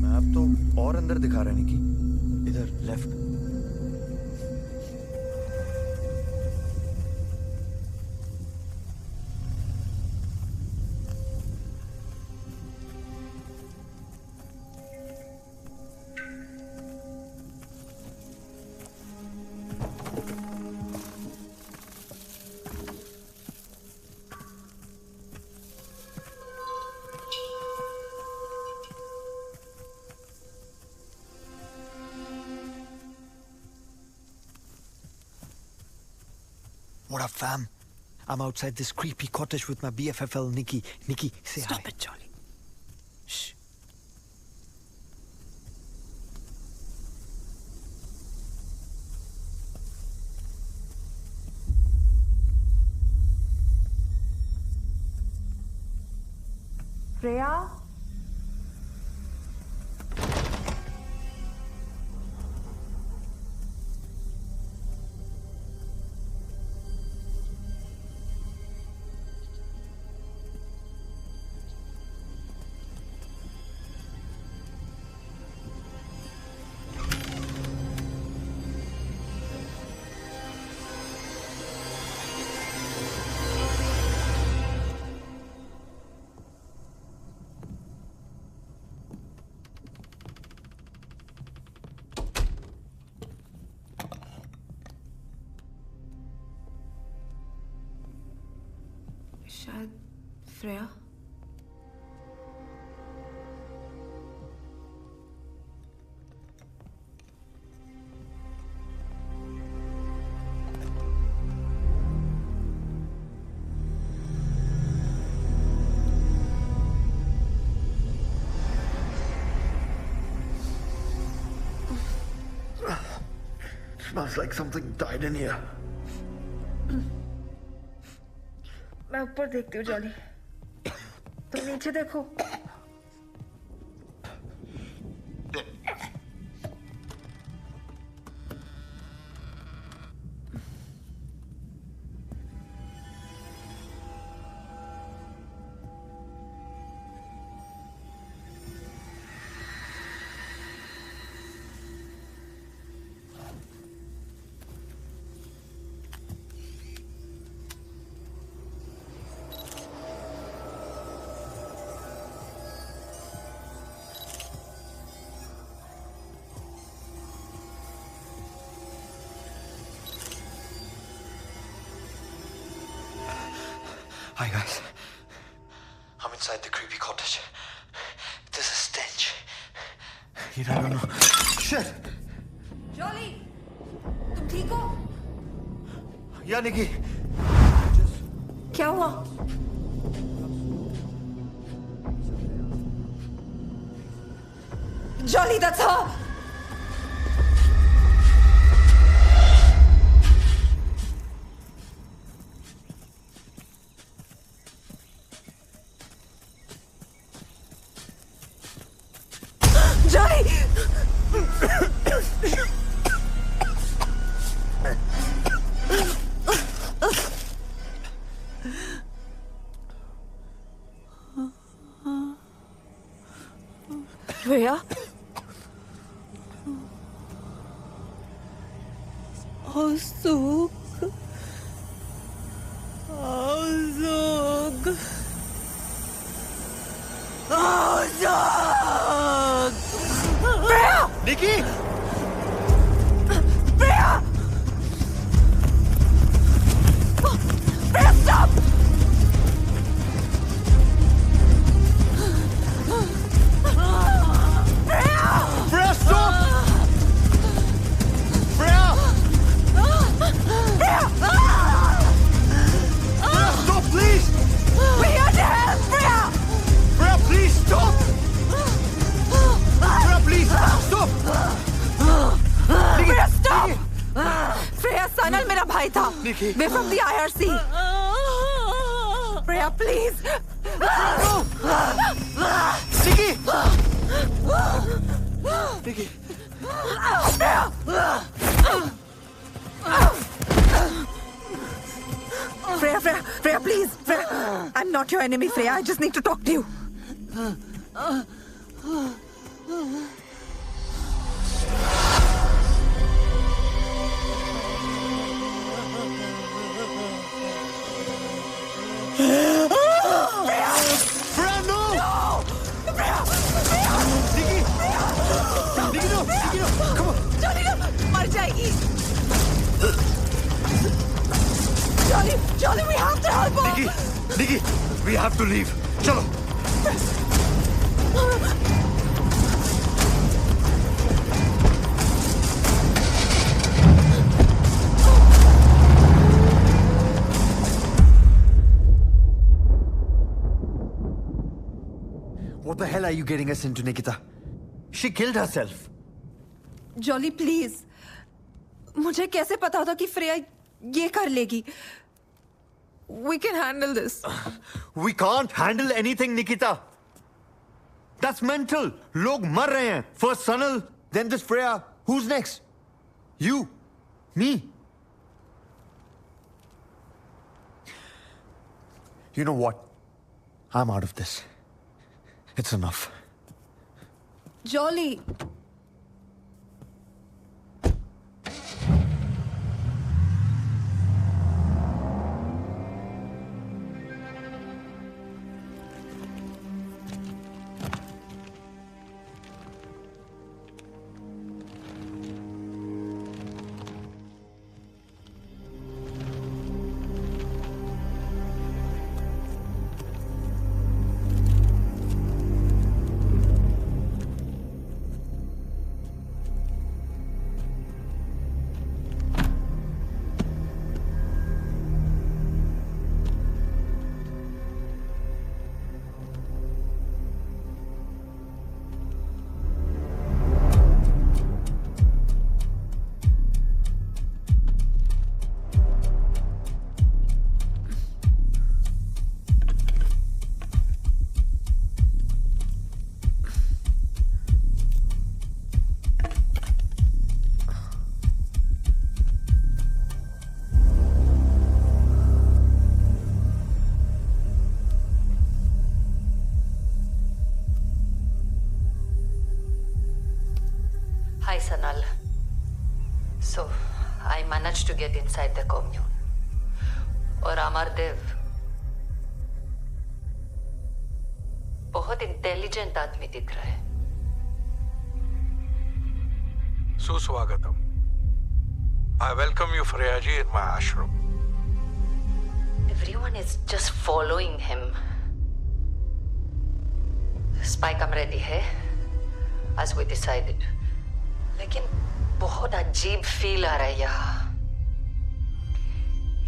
मैप तो और अंदर दिखा रहा है निकी. इधर left. What up, fam? I'm outside this creepy cottage with my BFFL, Nikki. Nikki, say hi. Stop it, Jolly. Shh. Freya? शायद Freya. Smells like something died in here. मैं ऊपर देखती हूँ जॉली, तुम नीचे देखो। Hi guys, I'm inside the creepy cottage. There's a stench. I don't know. Shit! Jolly, तुम ठीक हो? या निकी? क्या हुआ? Jolly, that's her. Johnny! Rhea? Azog. Azog. Azog! Rhea! Nikki! Rhea! Rhea, stop! Freya, stop! Freya! Freya! Freya, stop, please! We're here to help, Freya! Freya, please, stop! Freya, please, stop! Freya, stop! Freya, Sanal मेरा भाई था. We're from the IRC. Freya, please! Nikki! Nikki! Freya, please! Freya, I'm not your enemy, Freya. I just need to talk to you. Freya, no! Freya! Nikki! Nikki, no! Nikki, no! Come on! Johnny, no! मर जाएगी. Johnny, we have to help her. Nikki, we have to leave. Chalo. What the hell are you getting us into, Nikita? She killed herself. Jolly, please. मुझे कैसे पता था कि Freya ये कर लेगी? We can handle this. We can't handle anything, Nikita. That's mental. लोग मर रहे हैं. First Sanal, then this Freya. Who's next? You. Me. You know what? I'm out of this. It's enough. Jolly. Sanal. So, I managed to get inside the commune. और अमरदेव बहुत intelligent आदमी दिख रहा है. सुस्वागतम. I welcome you, Freyaji, in my ashram. Everyone is just following him. Spy cam ready है, as we decided. लेकिन बहुत अजीब फील आ रहा है यहाँ.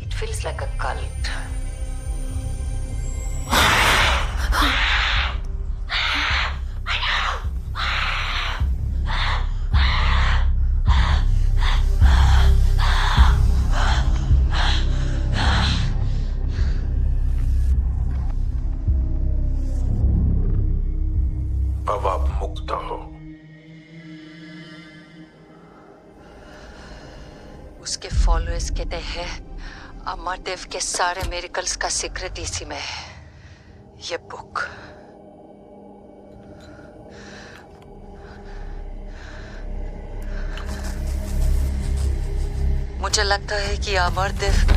It feels like a cult. अब आप मुक्त हो. उसके फॉलोअर्स कहते हैं अमरदेव के सारे मिरेकल्स का सीक्रेट इसी में है. ये बुक. मुझे लगता है कि अमरदेव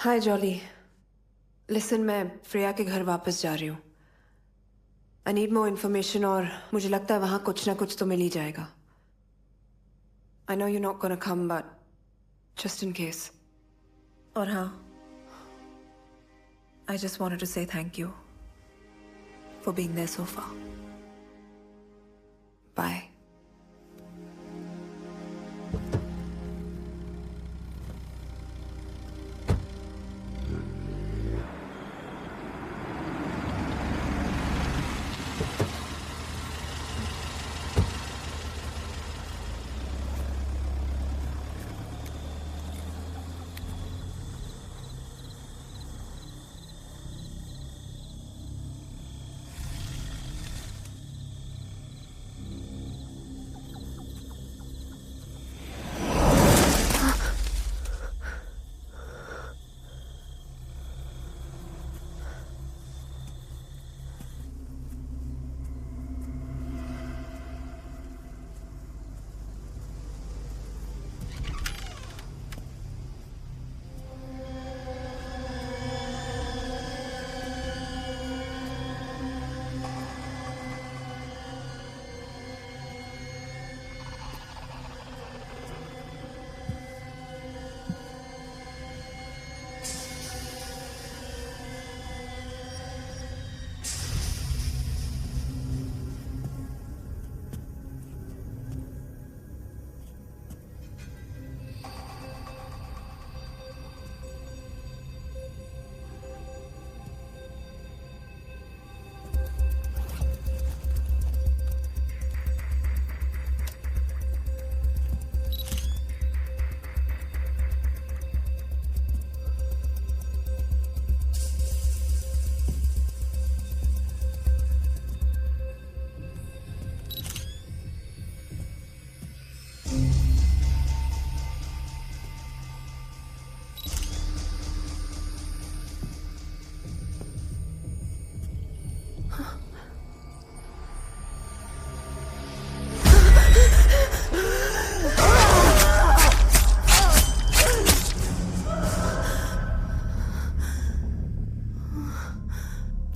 हाय जॉली. लिसन, मैं फ्रेया के घर वापस जा रही हूँ. आई नीड मोर इन्फॉर्मेशन और मुझे लगता है वहां कुछ ना कुछ तो मिल ही जाएगा. I know you not gonna come but just in case. और हाँ, I just wanted to say thank you for being there so far. Bye.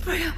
Priya.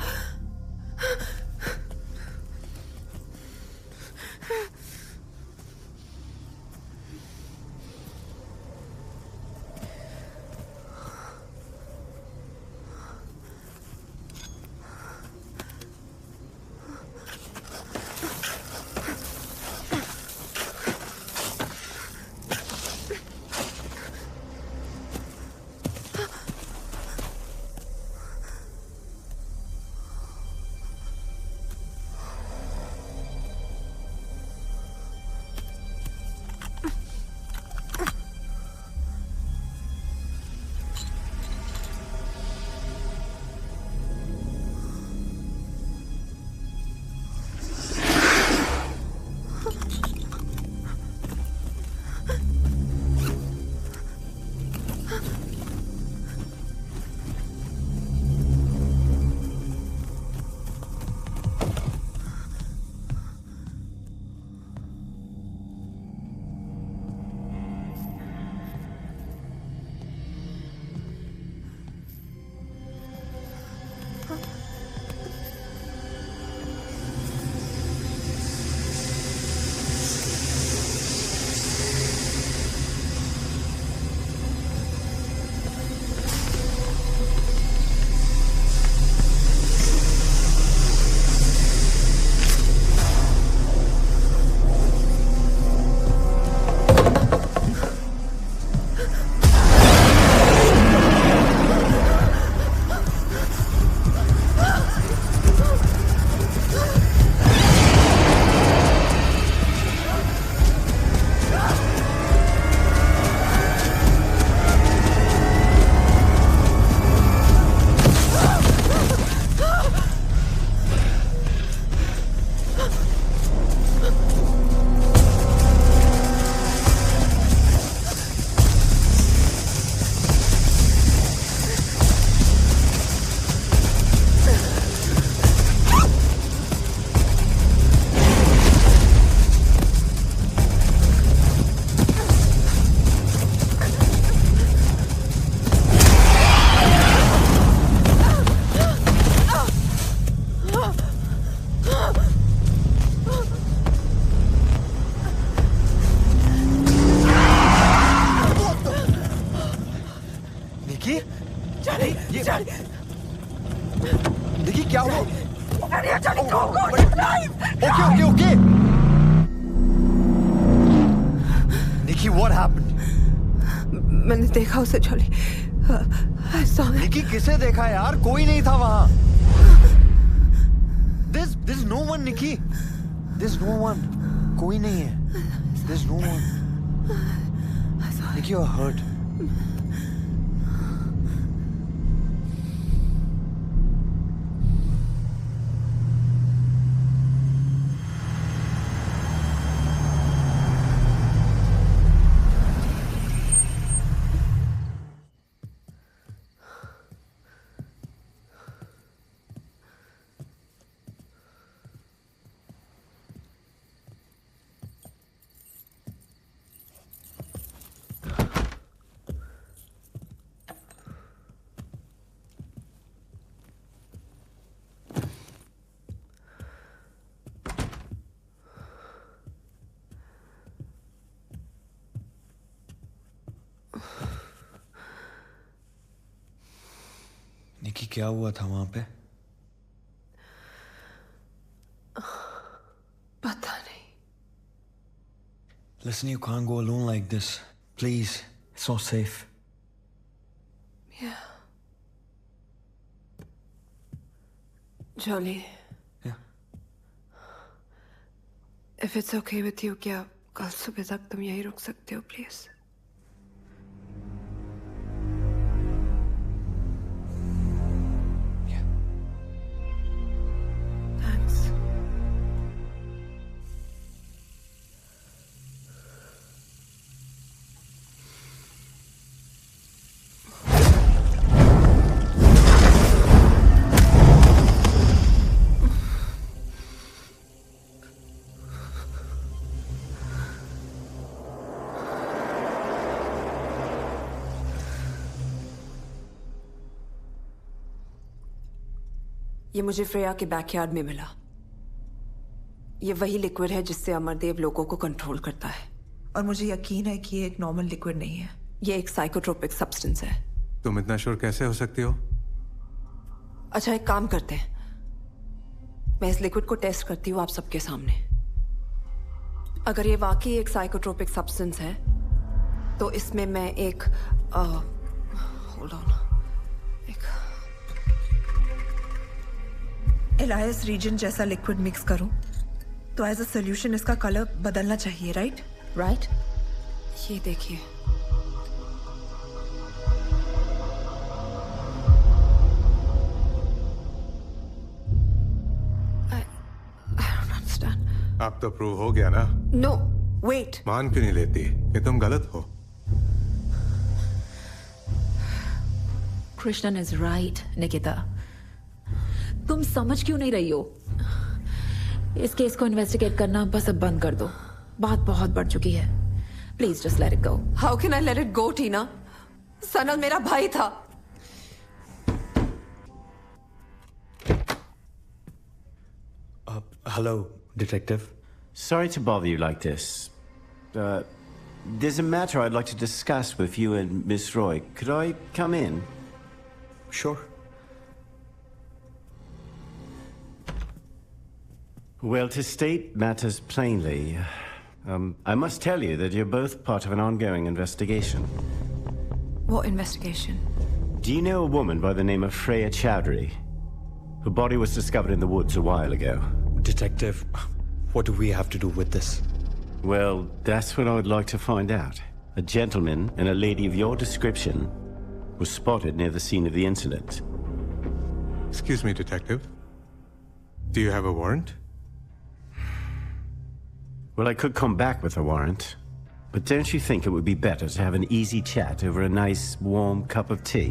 देखिए क्या हुआ? Okay Nikki, what happened? मैंने देखा उसे जॉली। निकी, किसे देखा यार? कोई नहीं था वहां। There's no one, निकी। There's no one। कोई नहीं है। There's no one। Nikki, you're hurt। निकी, क्या हुआ था वहां पे? पता नहीं। Listen, you can't go alone like this. Please, it's not safe. Yeah. Jolly. Yeah. If it's okay with you, क्या कल सुबह तक तुम यहीं रुक सकते हो, प्लीज? ये मुझे फ्रेया के बैकयार्ड में मिला। ये वही लिक्विड है जिससे अमरदेव लोगों को कंट्रोल करता है। और मुझे यकीन है कि ये एक नॉर्मल लिक्विड नहीं है। ये एक साइकोट्रोपिक सब्सटेंस है। तुम इतना श्योर कैसे हो सकती हो? अच्छा, एक काम करते हैं, मैं इस लिक्विड को टेस्ट करती हूँ आप सबके सामने। अगर ये वाकई एक साइकोट्रोपिक सब्सटेंस है तो इसमें मैं एक होल्ड ऑन, एलायस रीजन जैसा लिक्विड मिक्स करूं तो एज अ सोल्यूशन इसका कलर बदलना चाहिए, राइट? राइट। ये देखिए, अब तो प्रूव हो गया ना? नो वेट, मान क्यों नहीं लेती कि तुम गलत हो? कृष्णन इज राइट निकिता, तुम समझ क्यों नहीं रही हो? इस केस को इन्वेस्टिगेट करना बस अब बंद कर दो, बात बहुत बढ़ चुकी है। Please just let it go. How can I let it go Tina? Sanal मेरा भाई था। Hello, detective. Sorry to bother you like this. There's a matter I'd like to discuss with you and Miss Roy. Could I come in? Sure. Well, to state matters plainly, I must tell you that you're both part of an ongoing investigation. What investigation? Do you know a woman by the name of Freya Chowdhury? Her body was discovered in the woods a while ago. Detective, what do we have to do with this? Well, that's what I would like to find out. A gentleman and a lady of your description was spotted near the scene of the incident. Excuse me, detective. Do you have a warrant? Well, I could come back with a warrant, but don't you think it would be better to have an easy chat over a nice, warm cup of tea?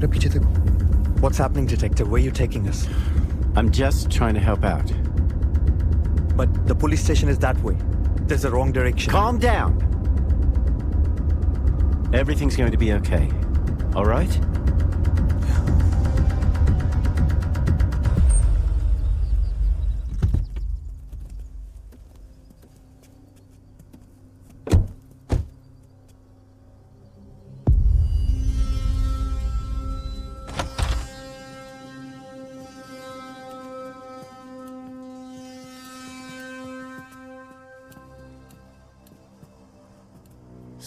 पीछे देखो। What's happening, detective? Where are you taking us? I'm just trying to help out. But the police station is that way. There's a wrong direction. Calm down! Everything's going to be okay. All right?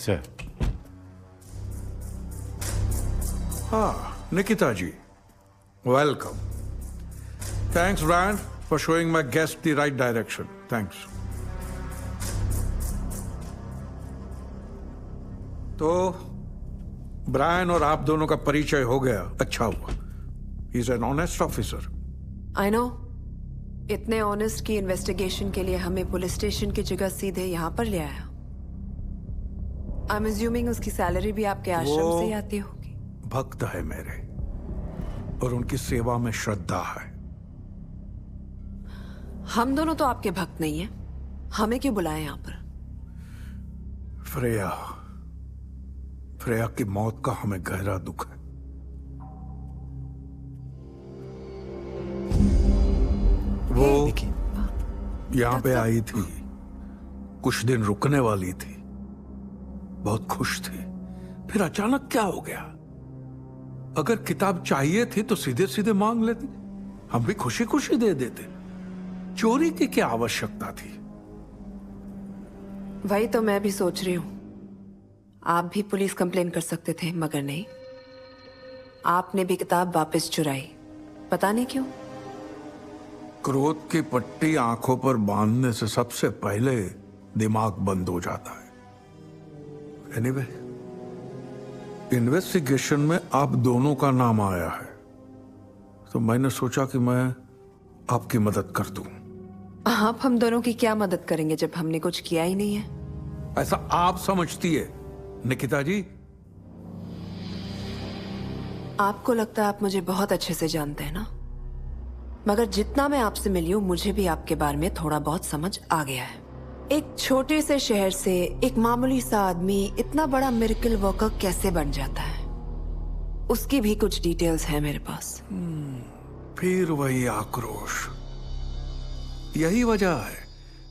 Sir. Nikita ji. Welcome. Thanks, Ryan, for showing my guest the right direction. Thanks. तो Brian और आप दोनों का परिचय हो गया, अच्छा हुआ। He's an honest officer. I know. इतने ऑनेस्ट की इन्वेस्टिगेशन के लिए हमें पुलिस स्टेशन की जगह सीधे यहाँ पर ले आया। I'm assuming उसकी सैलरी भी आपके आश्रम से ही आती होगी। भक्त है मेरे और उनकी सेवा में श्रद्धा है। हम दोनों तो आपके भक्त नहीं हैं। हमें क्यों बुलाया यहाँ पर? फ्रेया की मौत का हमें गहरा दुख है। वो यहाँ पे आई थी, कुछ दिन रुकने वाली थी, बहुत खुश थी, फिर अचानक क्या हो गया? अगर किताब चाहिए थी तो सीधे सीधे मांग लेती, हम भी खुशी खुशी दे देते। चोरी की क्या आवश्यकता थी? वही तो मैं भी सोच रही हूं। आप भी पुलिस कंप्लेन कर सकते थे, मगर नहीं। आपने भी किताब वापस चुराई, पता नहीं क्यों। क्रोध की पट्टी आंखों पर बांधने से सबसे पहले दिमाग बंद हो जाता है। एनीवे, इन्वेस्टिगेशन में आप दोनों का नाम आया है, तो मैंने सोचा कि मैं आपकी मदद कर दूं। आप हम दोनों की क्या मदद करेंगे जब हमने कुछ किया ही नहीं है? ऐसा आप समझती है निकिता जी, आपको लगता है आप मुझे बहुत अच्छे से जानते हैं ना, मगर जितना मैं आपसे मिली हूं मुझे भी आपके बारे में थोड़ा बहुत समझ आ गया है। एक छोटे से शहर से एक मामूली सा आदमी इतना बड़ा मिरेकल वर्कर कैसे बन जाता है, उसकी भी कुछ डिटेल्स हैं मेरे पास। फिर वही आक्रोश, यही वजह है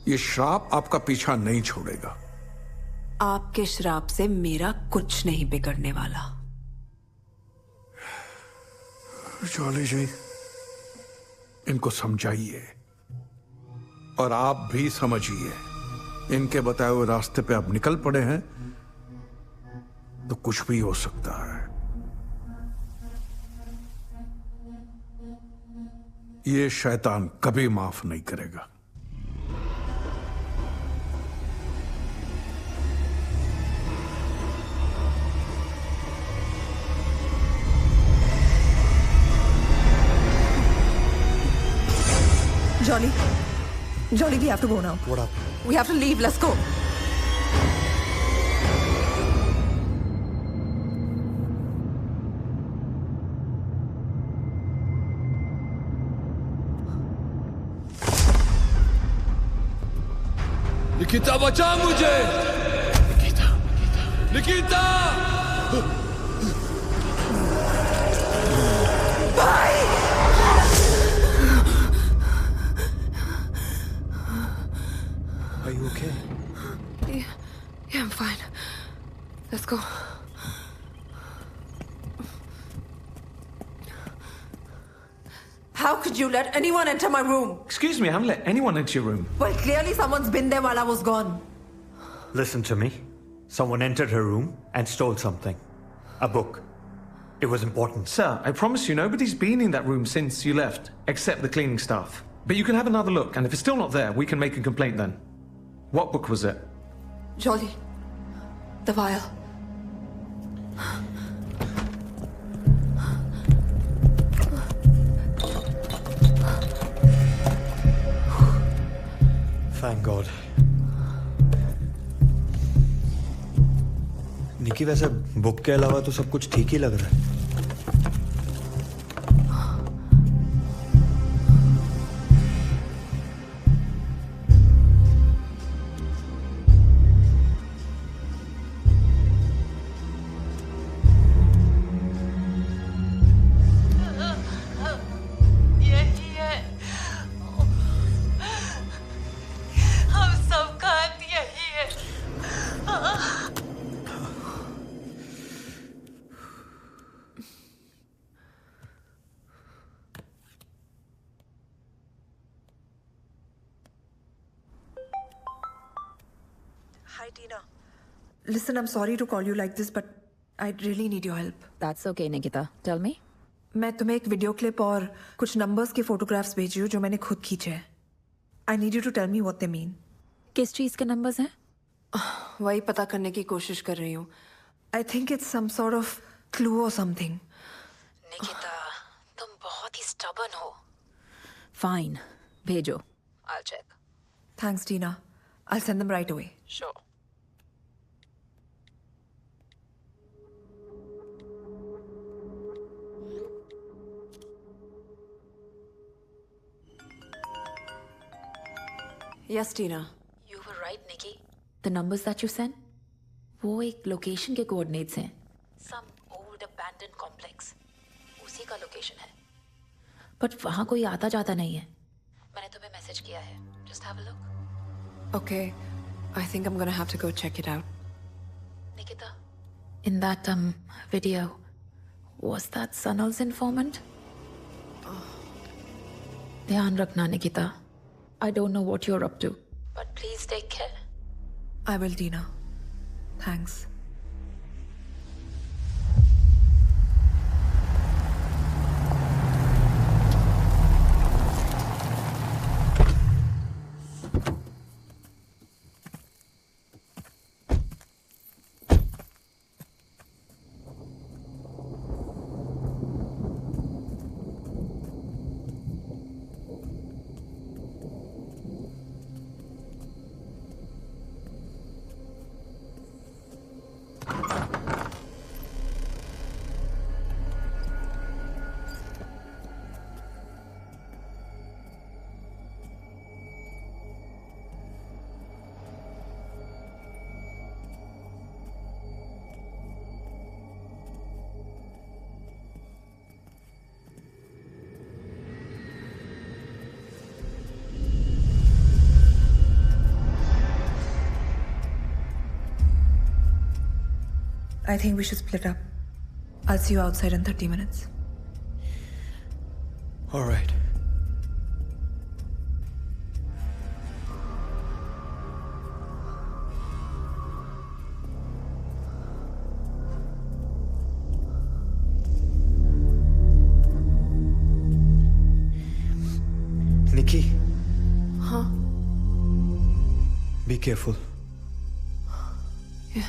ये श्राप आपका पीछा नहीं छोड़ेगा। आपके श्राप से मेरा कुछ नहीं बिगड़ने वाला। जॉली जी, इनको समझाइए और आप भी समझिए। इनके बताए हुए रास्ते पे आप निकल पड़े हैं तो कुछ भी हो सकता है। ये शैतान कभी माफ नहीं करेगा। Jolly, we have to go now. What up? We have to leave. Let's go. Nikita बचा मुझे। Nikita Are you okay? Yeah, I'm fine. Let's go. How could you let anyone enter my room? Excuse me, I haven't let anyone into your room. Well, clearly someone's been there while I was gone. Listen to me. Someone entered her room and stole something. A book. It was important. Sir, I promise you nobody's been in that room since you left, except the cleaning staff. But you can have another look, and if it's still not there, we can make a complaint then. What book was it? Jolly. The vial. Thank God. निकी, वैसे book के अलावा तो सब कुछ ठीक ही लग रहा है। Hi, Tina. Listen, I'm sorry to call you like this, but I really need your help. That's okay, Nikita. Tell me. मैं तुम्हें एक वीडियो क्लिप और कुछ नंबर्स के फोटोग्राफ्स भेजी हूँ जो मैंने खुद खींचे हैं. I need you to tell me what they mean. किस चीज के नंबर्स हैं? वही पता करने की कोशिश कर रही हूँ. I think it's some sort of clue or something. Nikita, तुम बहुत ही stubborn हो. Fine, भेजो. I'll check. Thanks, Tina. I'll send them right away. Sure. Yes, Tina. You were right, Nikki. The numbers that you sent, वो एक location के coordinates हैं. Some old abandoned complex. उसी का लोकेशन है. But वहाँ कोई आता जाता नहीं है. मैंने तुम्हें मैसेज किया है. Just have a look. Okay. I think I'm gonna have to go check it out. Nikita, in that video, was that Sanal's informant? ध्यान रखना, Nikita. I don't know what you're up to, but please take care. I will, Tina. Thanks. I think we should split up. I'll see you outside in 30 minutes. All right. Nikki. Huh? Be careful. Yeah.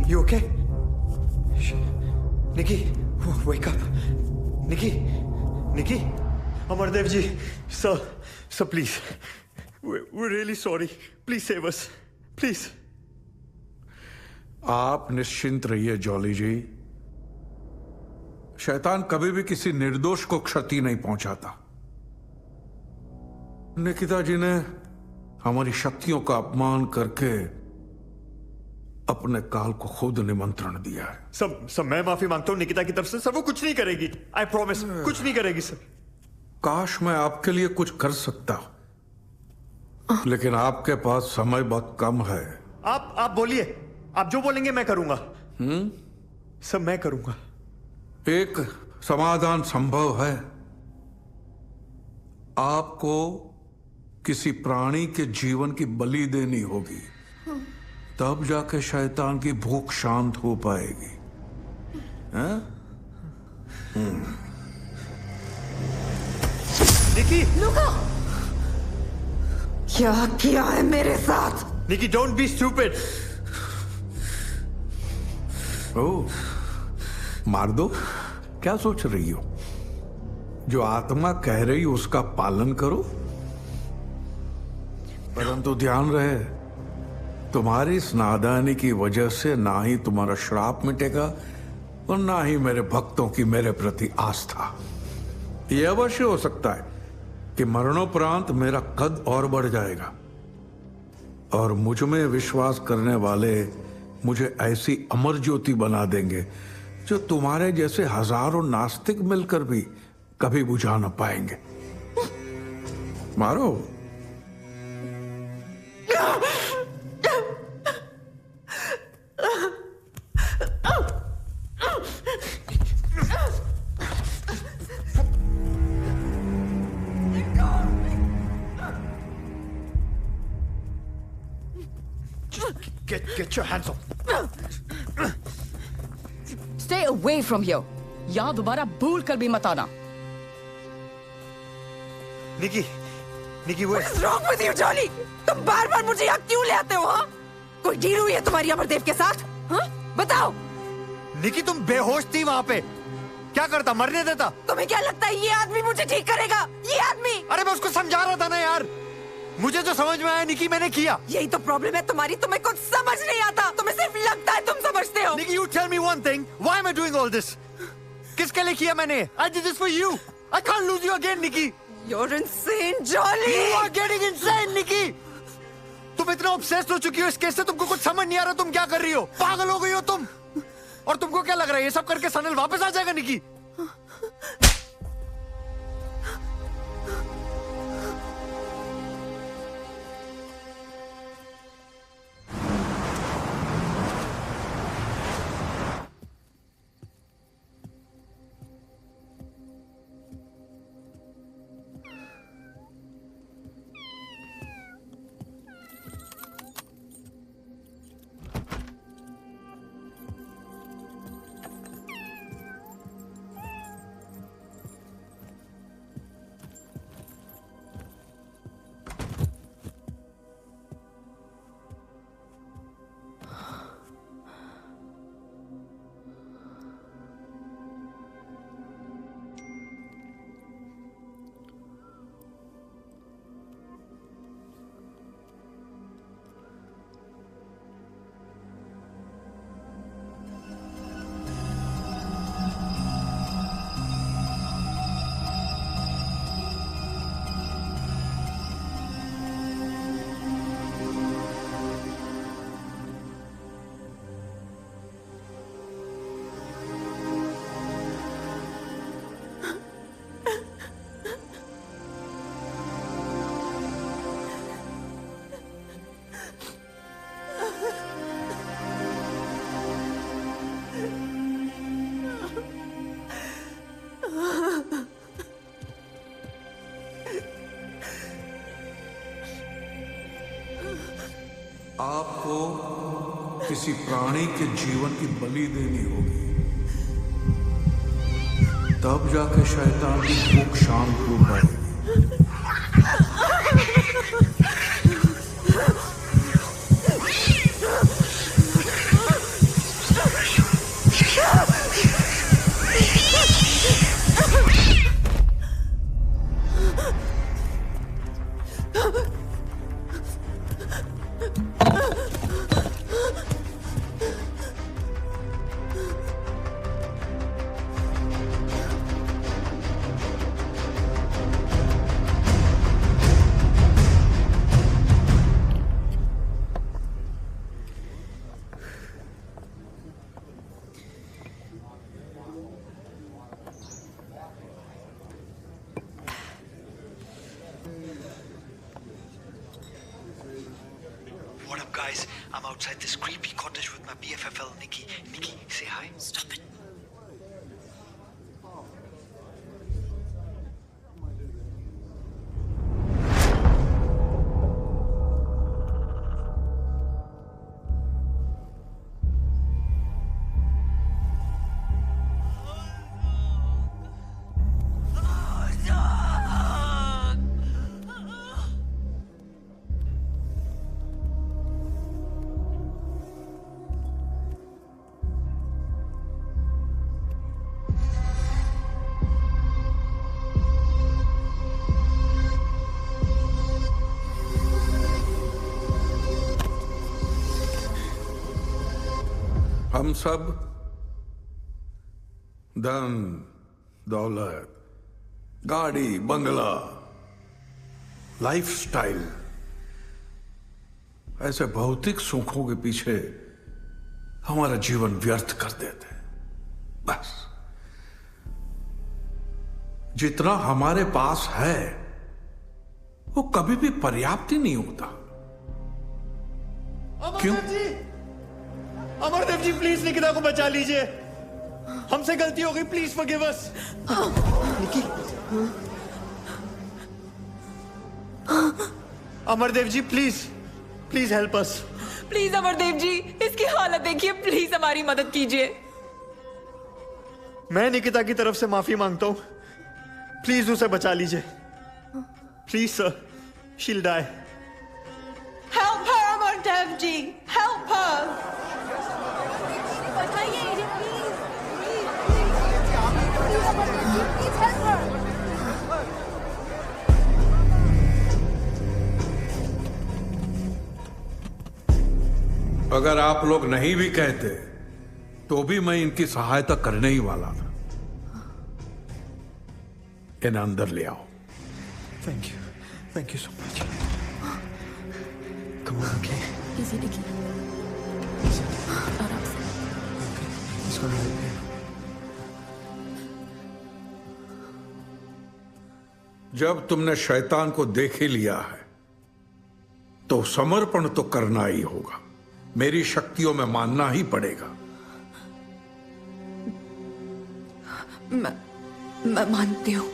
You okay? Nikki, wake up. Nikki, Nikki, Amardev ji, sir, please. We're really sorry. Please save us. Please. आप निश्चिंत रहिए jolly जी। शैतान कभी भी किसी निर्दोष को क्षति नहीं पहुंचाता। निकिता जी ने हमारी शक्तियों का अपमान करके अपने काल को खुद निमंत्रण दिया है। सब मैं माफी मांगता हूं निकिता की तरफ से। सर वो कुछ नहीं करेगी। आई प्रॉमिस कुछ नहीं करेगी सर। काश मैं आपके लिए कुछ कर सकता, लेकिन आपके पास समय बहुत कम है। आप बोलिए, आप जो बोलेंगे मैं करूंगा। सब मैं करूंगा। एक समाधान संभव है। आपको किसी प्राणी के जीवन की बलि देनी होगी, तब जाके शैतान की भूख शांत हो पाएगी। हैं? निकी, लुका! क्या किया है मेरे साथ? निकी, डोंट बी स्टूपिड। ओह, मार दो। क्या सोच रही हो? जो आत्मा कह रही हो उसका पालन करो, परंतु ध्यान रहे, तुम्हारी इस नादानी की वजह से ना ही तुम्हारा श्राप मिटेगा और ना ही मेरे भक्तों की मेरे प्रति आस्था। यह अवश्य हो सकता है कि मरणोपरांत मेरा कद और बढ़ जाएगा और मुझ में विश्वास करने वाले मुझे ऐसी अमर ज्योति बना देंगे जो तुम्हारे जैसे हजारों नास्तिक मिलकर भी कभी बुझा न पाएंगे। मारो। Get your hands off. Stay away from here. यहाँ दोबारा भूल कर भी मत आना। निकी, वो What is wrong with you, Johnny? तुम बार-बार मुझे यहाँ क्यों ले आते हो? हाँ? कोई डील हुई है तुम्हारी अमरदेव के साथ? हाँ? बताओ। निकी, तुम बेहोश थी वहाँ पे। क्या करता? मरने देता? तुम्हें क्या लगता है ये आदमी मुझे ठीक करेगा? ये आदमी? अरे मैं उसको समझा रहा था ना यार। मुझे जो समझ में आया निकी मैंने किया। यही तो प्रॉब्लम है तुम्हारी, तुम्हें कुछ समझ नहीं आता। तुम्हें सिर्फ लगता है तुम समझते हो। निकी, you tell me one thing. Why am I doing all this? किसके लिए किया मैंने? I did this for you. I can't lose you again, Nikki. You're insane, Johnny. You are getting insane, Nikki. तुम इतना obsessed हो चुकी हो इस केस से, तुमको कुछ समझ नहीं आ रहा तुम क्या कर रही हो। पागल हो गई हो तुम। और तुमको क्या लग रहा है ये सब करके सनल वापस आ जाएगा, निकी? आपको किसी प्राणी के जीवन की बलि देनी होगी, तब जाके शैतान की भूख शांत हो पाएगी। outside this creepy cottage with my BFFL, Nikki. Nikki, say hi. Stop it. हम सब धन दौलत, गाड़ी, बंगला, लाइफस्टाइल, ऐसे भौतिक सुखों के पीछे हमारा जीवन व्यर्थ कर देते हैं। बस जितना हमारे पास है वो कभी भी पर्याप्त ही नहीं होता। क्यों? अमरदेव जी, प्लीज निकिता को बचा लीजिए। हमसे गलती हो गई, please forgive us. Nikki, Amardev ji, please help us. Please Amardev ji, इसकी हालत देखिए, प्लीज हमारी मदद कीजिए। मैं निकिता की तरफ से माफी मांगता हूं, प्लीज उसे बचा लीजिए। Please sir, she'll die. Help her, Amardev ji, help her. अगर आप लोग नहीं भी कहते तो भी मैं इनकी सहायता करने ही वाला था। इन्हें अंदर ले आओ। Thank you so much. Come on, okay. Easy Nikki, आराम से। It's gonna help you. जब तुमने शैतान को देख ही लिया है तो समर्पण तो करना ही होगा। मेरी शक्तियों में मानना ही पड़ेगा। मैं मानती हूं।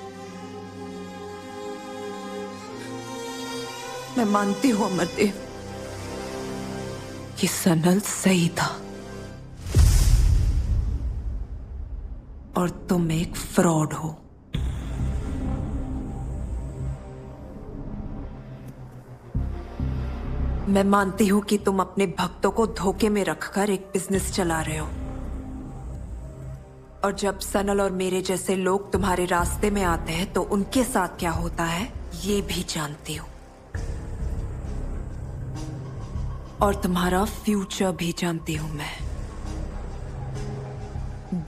मैं मानती हूं अमरदेव, ये सनल सही था और तुम एक फ्रॉड हो। मैं मानती हूं कि तुम अपने भक्तों को धोखे में रखकर एक बिजनेस चला रहे हो, और जब सनल और मेरे जैसे लोग तुम्हारे रास्ते में आते हैं तो उनके साथ क्या होता है ये भी जानती हूं, और तुम्हारा फ्यूचर भी जानती हूं मैं।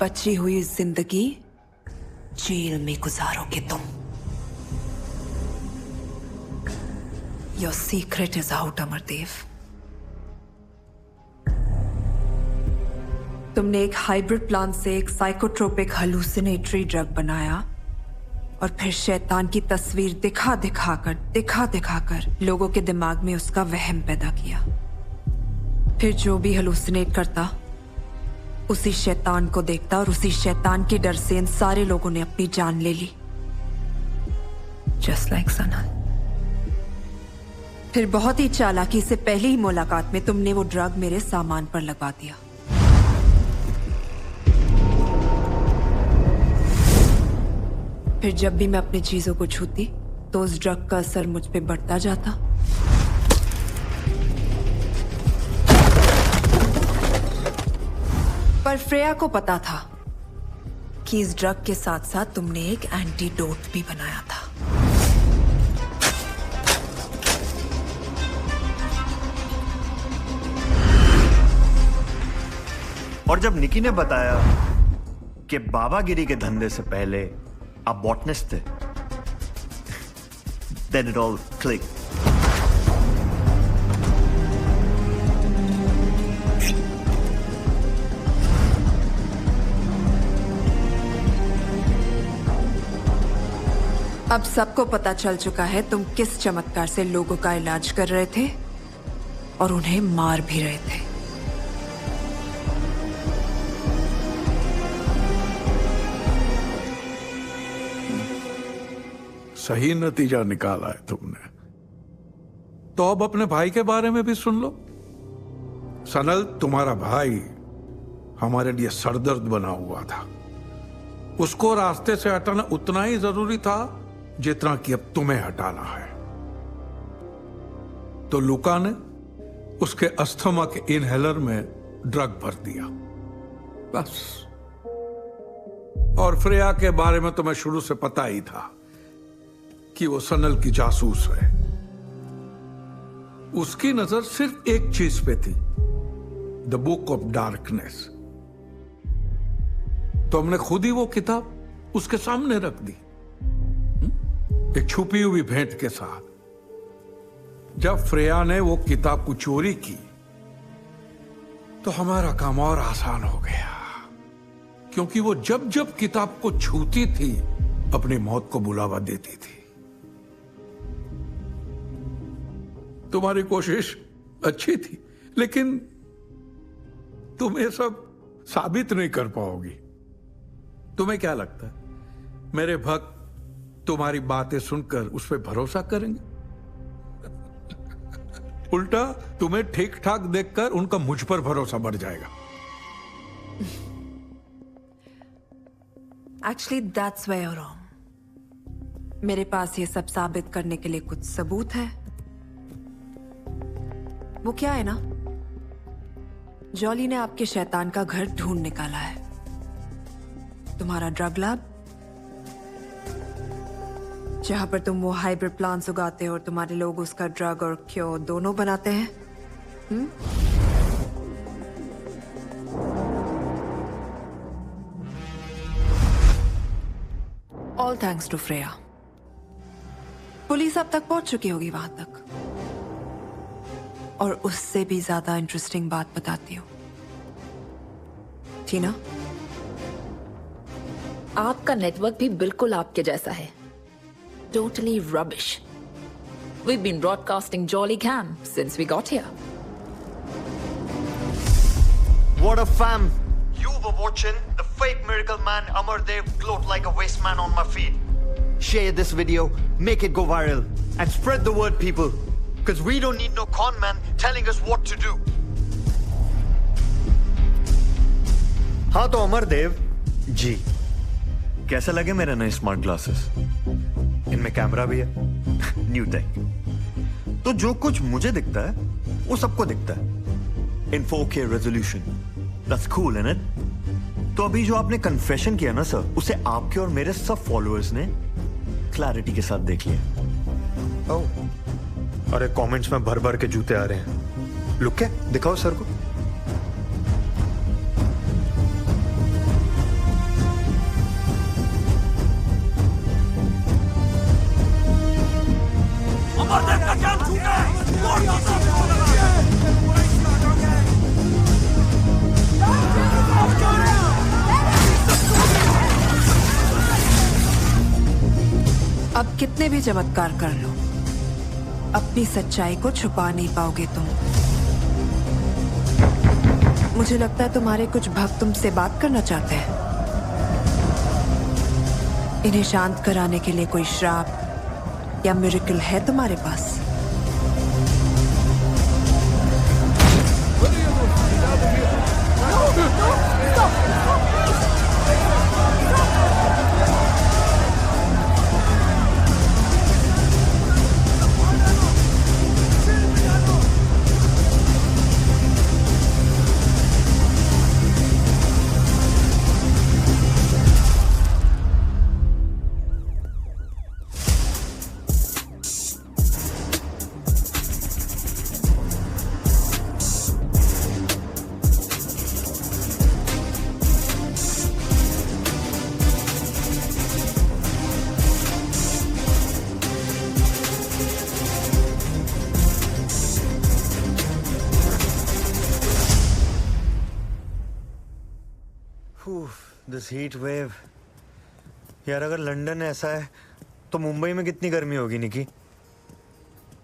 बची हुई जिंदगी जेल में गुजारोगे तुम। Your secret is out, Amardev. तुमने एक हाइब्रिड प्लांट से एक साइकोट्रोपिक हलुसिनेटरी ड्रग बनाया और फिर शैतान की तस्वीर दिखा दिखाकर लोगों के दिमाग में उसका वहम पैदा किया। फिर जो भी हलुसिनेट करता उसी शैतान को देखता और उसी शैतान के डर से इन सारे लोगों ने अपनी जान ले ली। Just like Sanal. फिर बहुत ही चालाकी से पहली ही मुलाकात में तुमने वो ड्रग मेरे सामान पर लगवा दिया। फिर जब भी मैं अपनी चीजों को छूती तो उस ड्रग का असर मुझ पे बढ़ता जाता। पर फ्रेया को पता था कि इस ड्रग के साथ साथ तुमने एक एंटीडोट भी बनाया था। और जब निकी ने बताया कि बाबागिरी के धंधे से पहले आप बॉटनिस्ट थे, then it all clicked. अब सबको पता चल चुका है तुम किस चमत्कार से लोगों का इलाज कर रहे थे और उन्हें मार भी रहे थे। सही नतीजा निकाला है तुमने। तो अब अपने भाई के बारे में भी सुन लो। सनल, तुम्हारा भाई हमारे लिए सरदर्द बना हुआ था। उसको रास्ते से हटाना उतना ही जरूरी था जितना कि अब तुम्हें हटाना है। तो लुका ने उसके अस्थमा के इनहेलर में ड्रग भर दिया, बस। और फ्रेया के बारे में तुम्हें शुरू से पता ही था कि वो सनल की जासूस है। उसकी नजर सिर्फ एक चीज पे थी, द बुक ऑफ डार्कनेस। तो हमने खुद ही वो किताब उसके सामने रख दी, एक छुपी हुई भेंट के साथ। जब फ्रेया ने वो किताब को चोरी की तो हमारा काम और आसान हो गया, क्योंकि वो जब जब किताब को छूती थी अपनी मौत को बुलावा देती थी। तुम्हारी कोशिश अच्छी थी, लेकिन तुम ये सब साबित नहीं कर पाओगी। तुम्हें क्या लगता है मेरे भक्त तुम्हारी बातें सुनकर उस पर भरोसा करेंगे? उल्टा तुम्हें ठीक ठाक देखकर उनका मुझ पर भरोसा बढ़ जाएगा। Actually that's where you are wrong. मेरे पास ये सब साबित करने के लिए कुछ सबूत है। वो क्या है ना, जॉली ने आपके शैतान का घर ढूंढ निकाला है। तुम्हारा ड्रग लैब, जहां पर तुम वो हाइब्रिड प्लांट्स उगाते हो और तुम्हारे लोग उसका ड्रग और क्योर दोनों बनाते हैं। All thanks to Freya. Police अब तक पहुंच चुकी होगी वहां तक। और उससे भी ज्यादा इंटरेस्टिंग बात बताती हूँ, टीना। आपका नेटवर्क भी बिल्कुल आपके जैसा है। Totally rubbish. We've been broadcasting Jolly Cam since we got here. What a fam! You were watching the fake miracle man Amardev gloat like a waste man on my feed. Share this video, make it go viral, and spread the word, people. Because we don't need no con man telling us what to do. हाँ तो अमरदेव जी, कैसे लगे मेरे नए smart glasses? इनमें camera भी है, new take. तो जो कुछ मुझे दिखता है वो सबको दिखता है इन 4K resolution. That's cool, isn't it? तो अभी जो आपने कन्फेशन किया ना सर, उसे आपके और मेरे सब फॉलोअर्स ने क्लैरिटी के साथ देख लिया। ओह, अरे कमेंट्स में भर भर के जूते आ रहे हैं। लुक क्या, दिखाओ सर को। अब कितने भी चमत्कार कर लो, अपनी सच्चाई को छुपा नहीं पाओगे तुम। मुझे लगता है तुम्हारे कुछ भक्त तुमसे बात करना चाहते हैं। इन्हें शांत कराने के लिए कोई श्राप या मिरेकल है तुम्हारे पास? दिस हीट वेव यार, अगर लंदन ऐसा है तो मुंबई में कितनी गर्मी होगी निकी?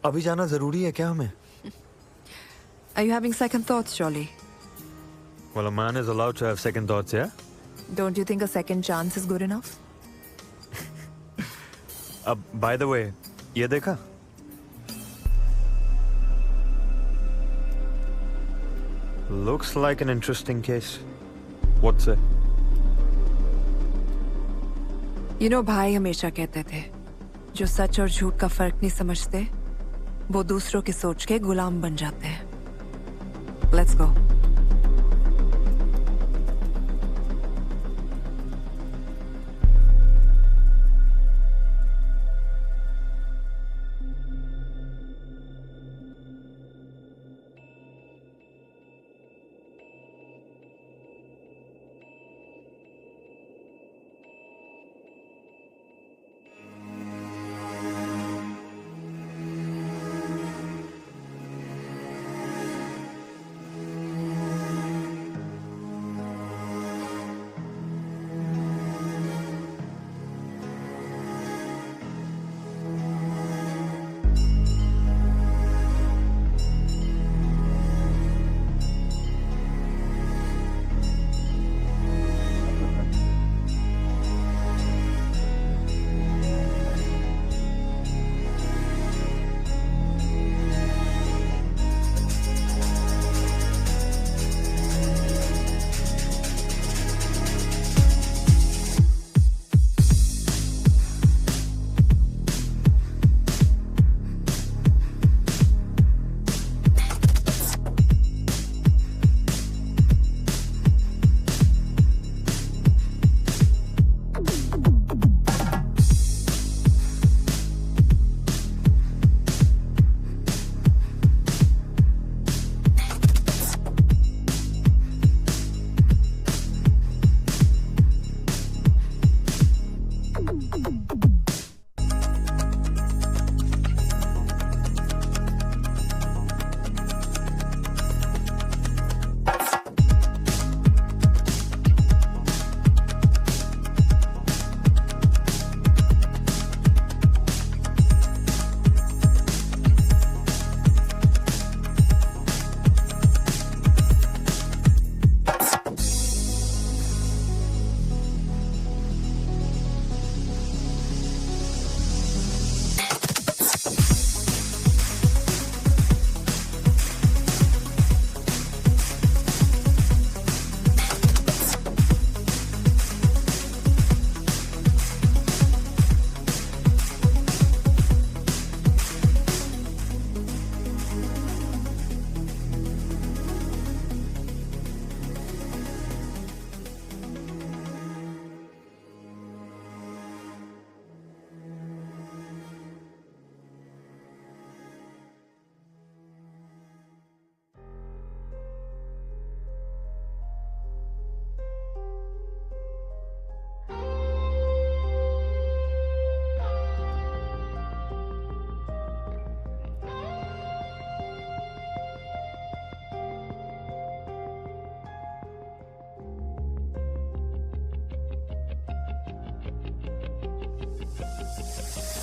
अभी जाना जरूरी है क्या हमें? Are you having second thoughts, Jolly? Well, a man is allowed to have second thoughts, yeah? Don't you think a second chance is good enough? By the way, ये देखा? Looks like an interesting case. What's it? You know, भाई हमेशा कहते थे, जो सच और झूठ का फर्क नहीं समझते, वो दूसरों की सोच के गुलाम बन जाते हैं. Let's go.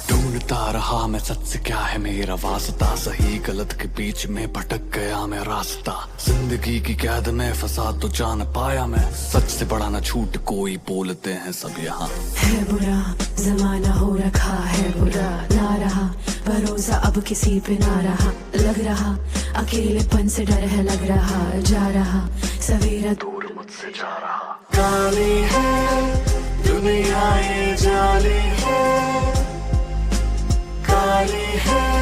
ढूंढता रहा मैं सच से क्या है मेरा वास्ता, सही गलत के बीच में भटक गया मैं रास्ता, जिंदगी की कैद में फंसा तो जान पाया मैं, सच से बड़ा ना झूठ कोई बोलते हैं सब यहाँ। है बुरा जमाना हो रखा है बुरा, ना रहा भरोसा अब किसी पे ना रहा, लग रहा अकेलेपन से डर है लग रहा, जा रहा सवेरा दूर मुझसे जा रहा। काली है दुनिया ये जाली है, काली है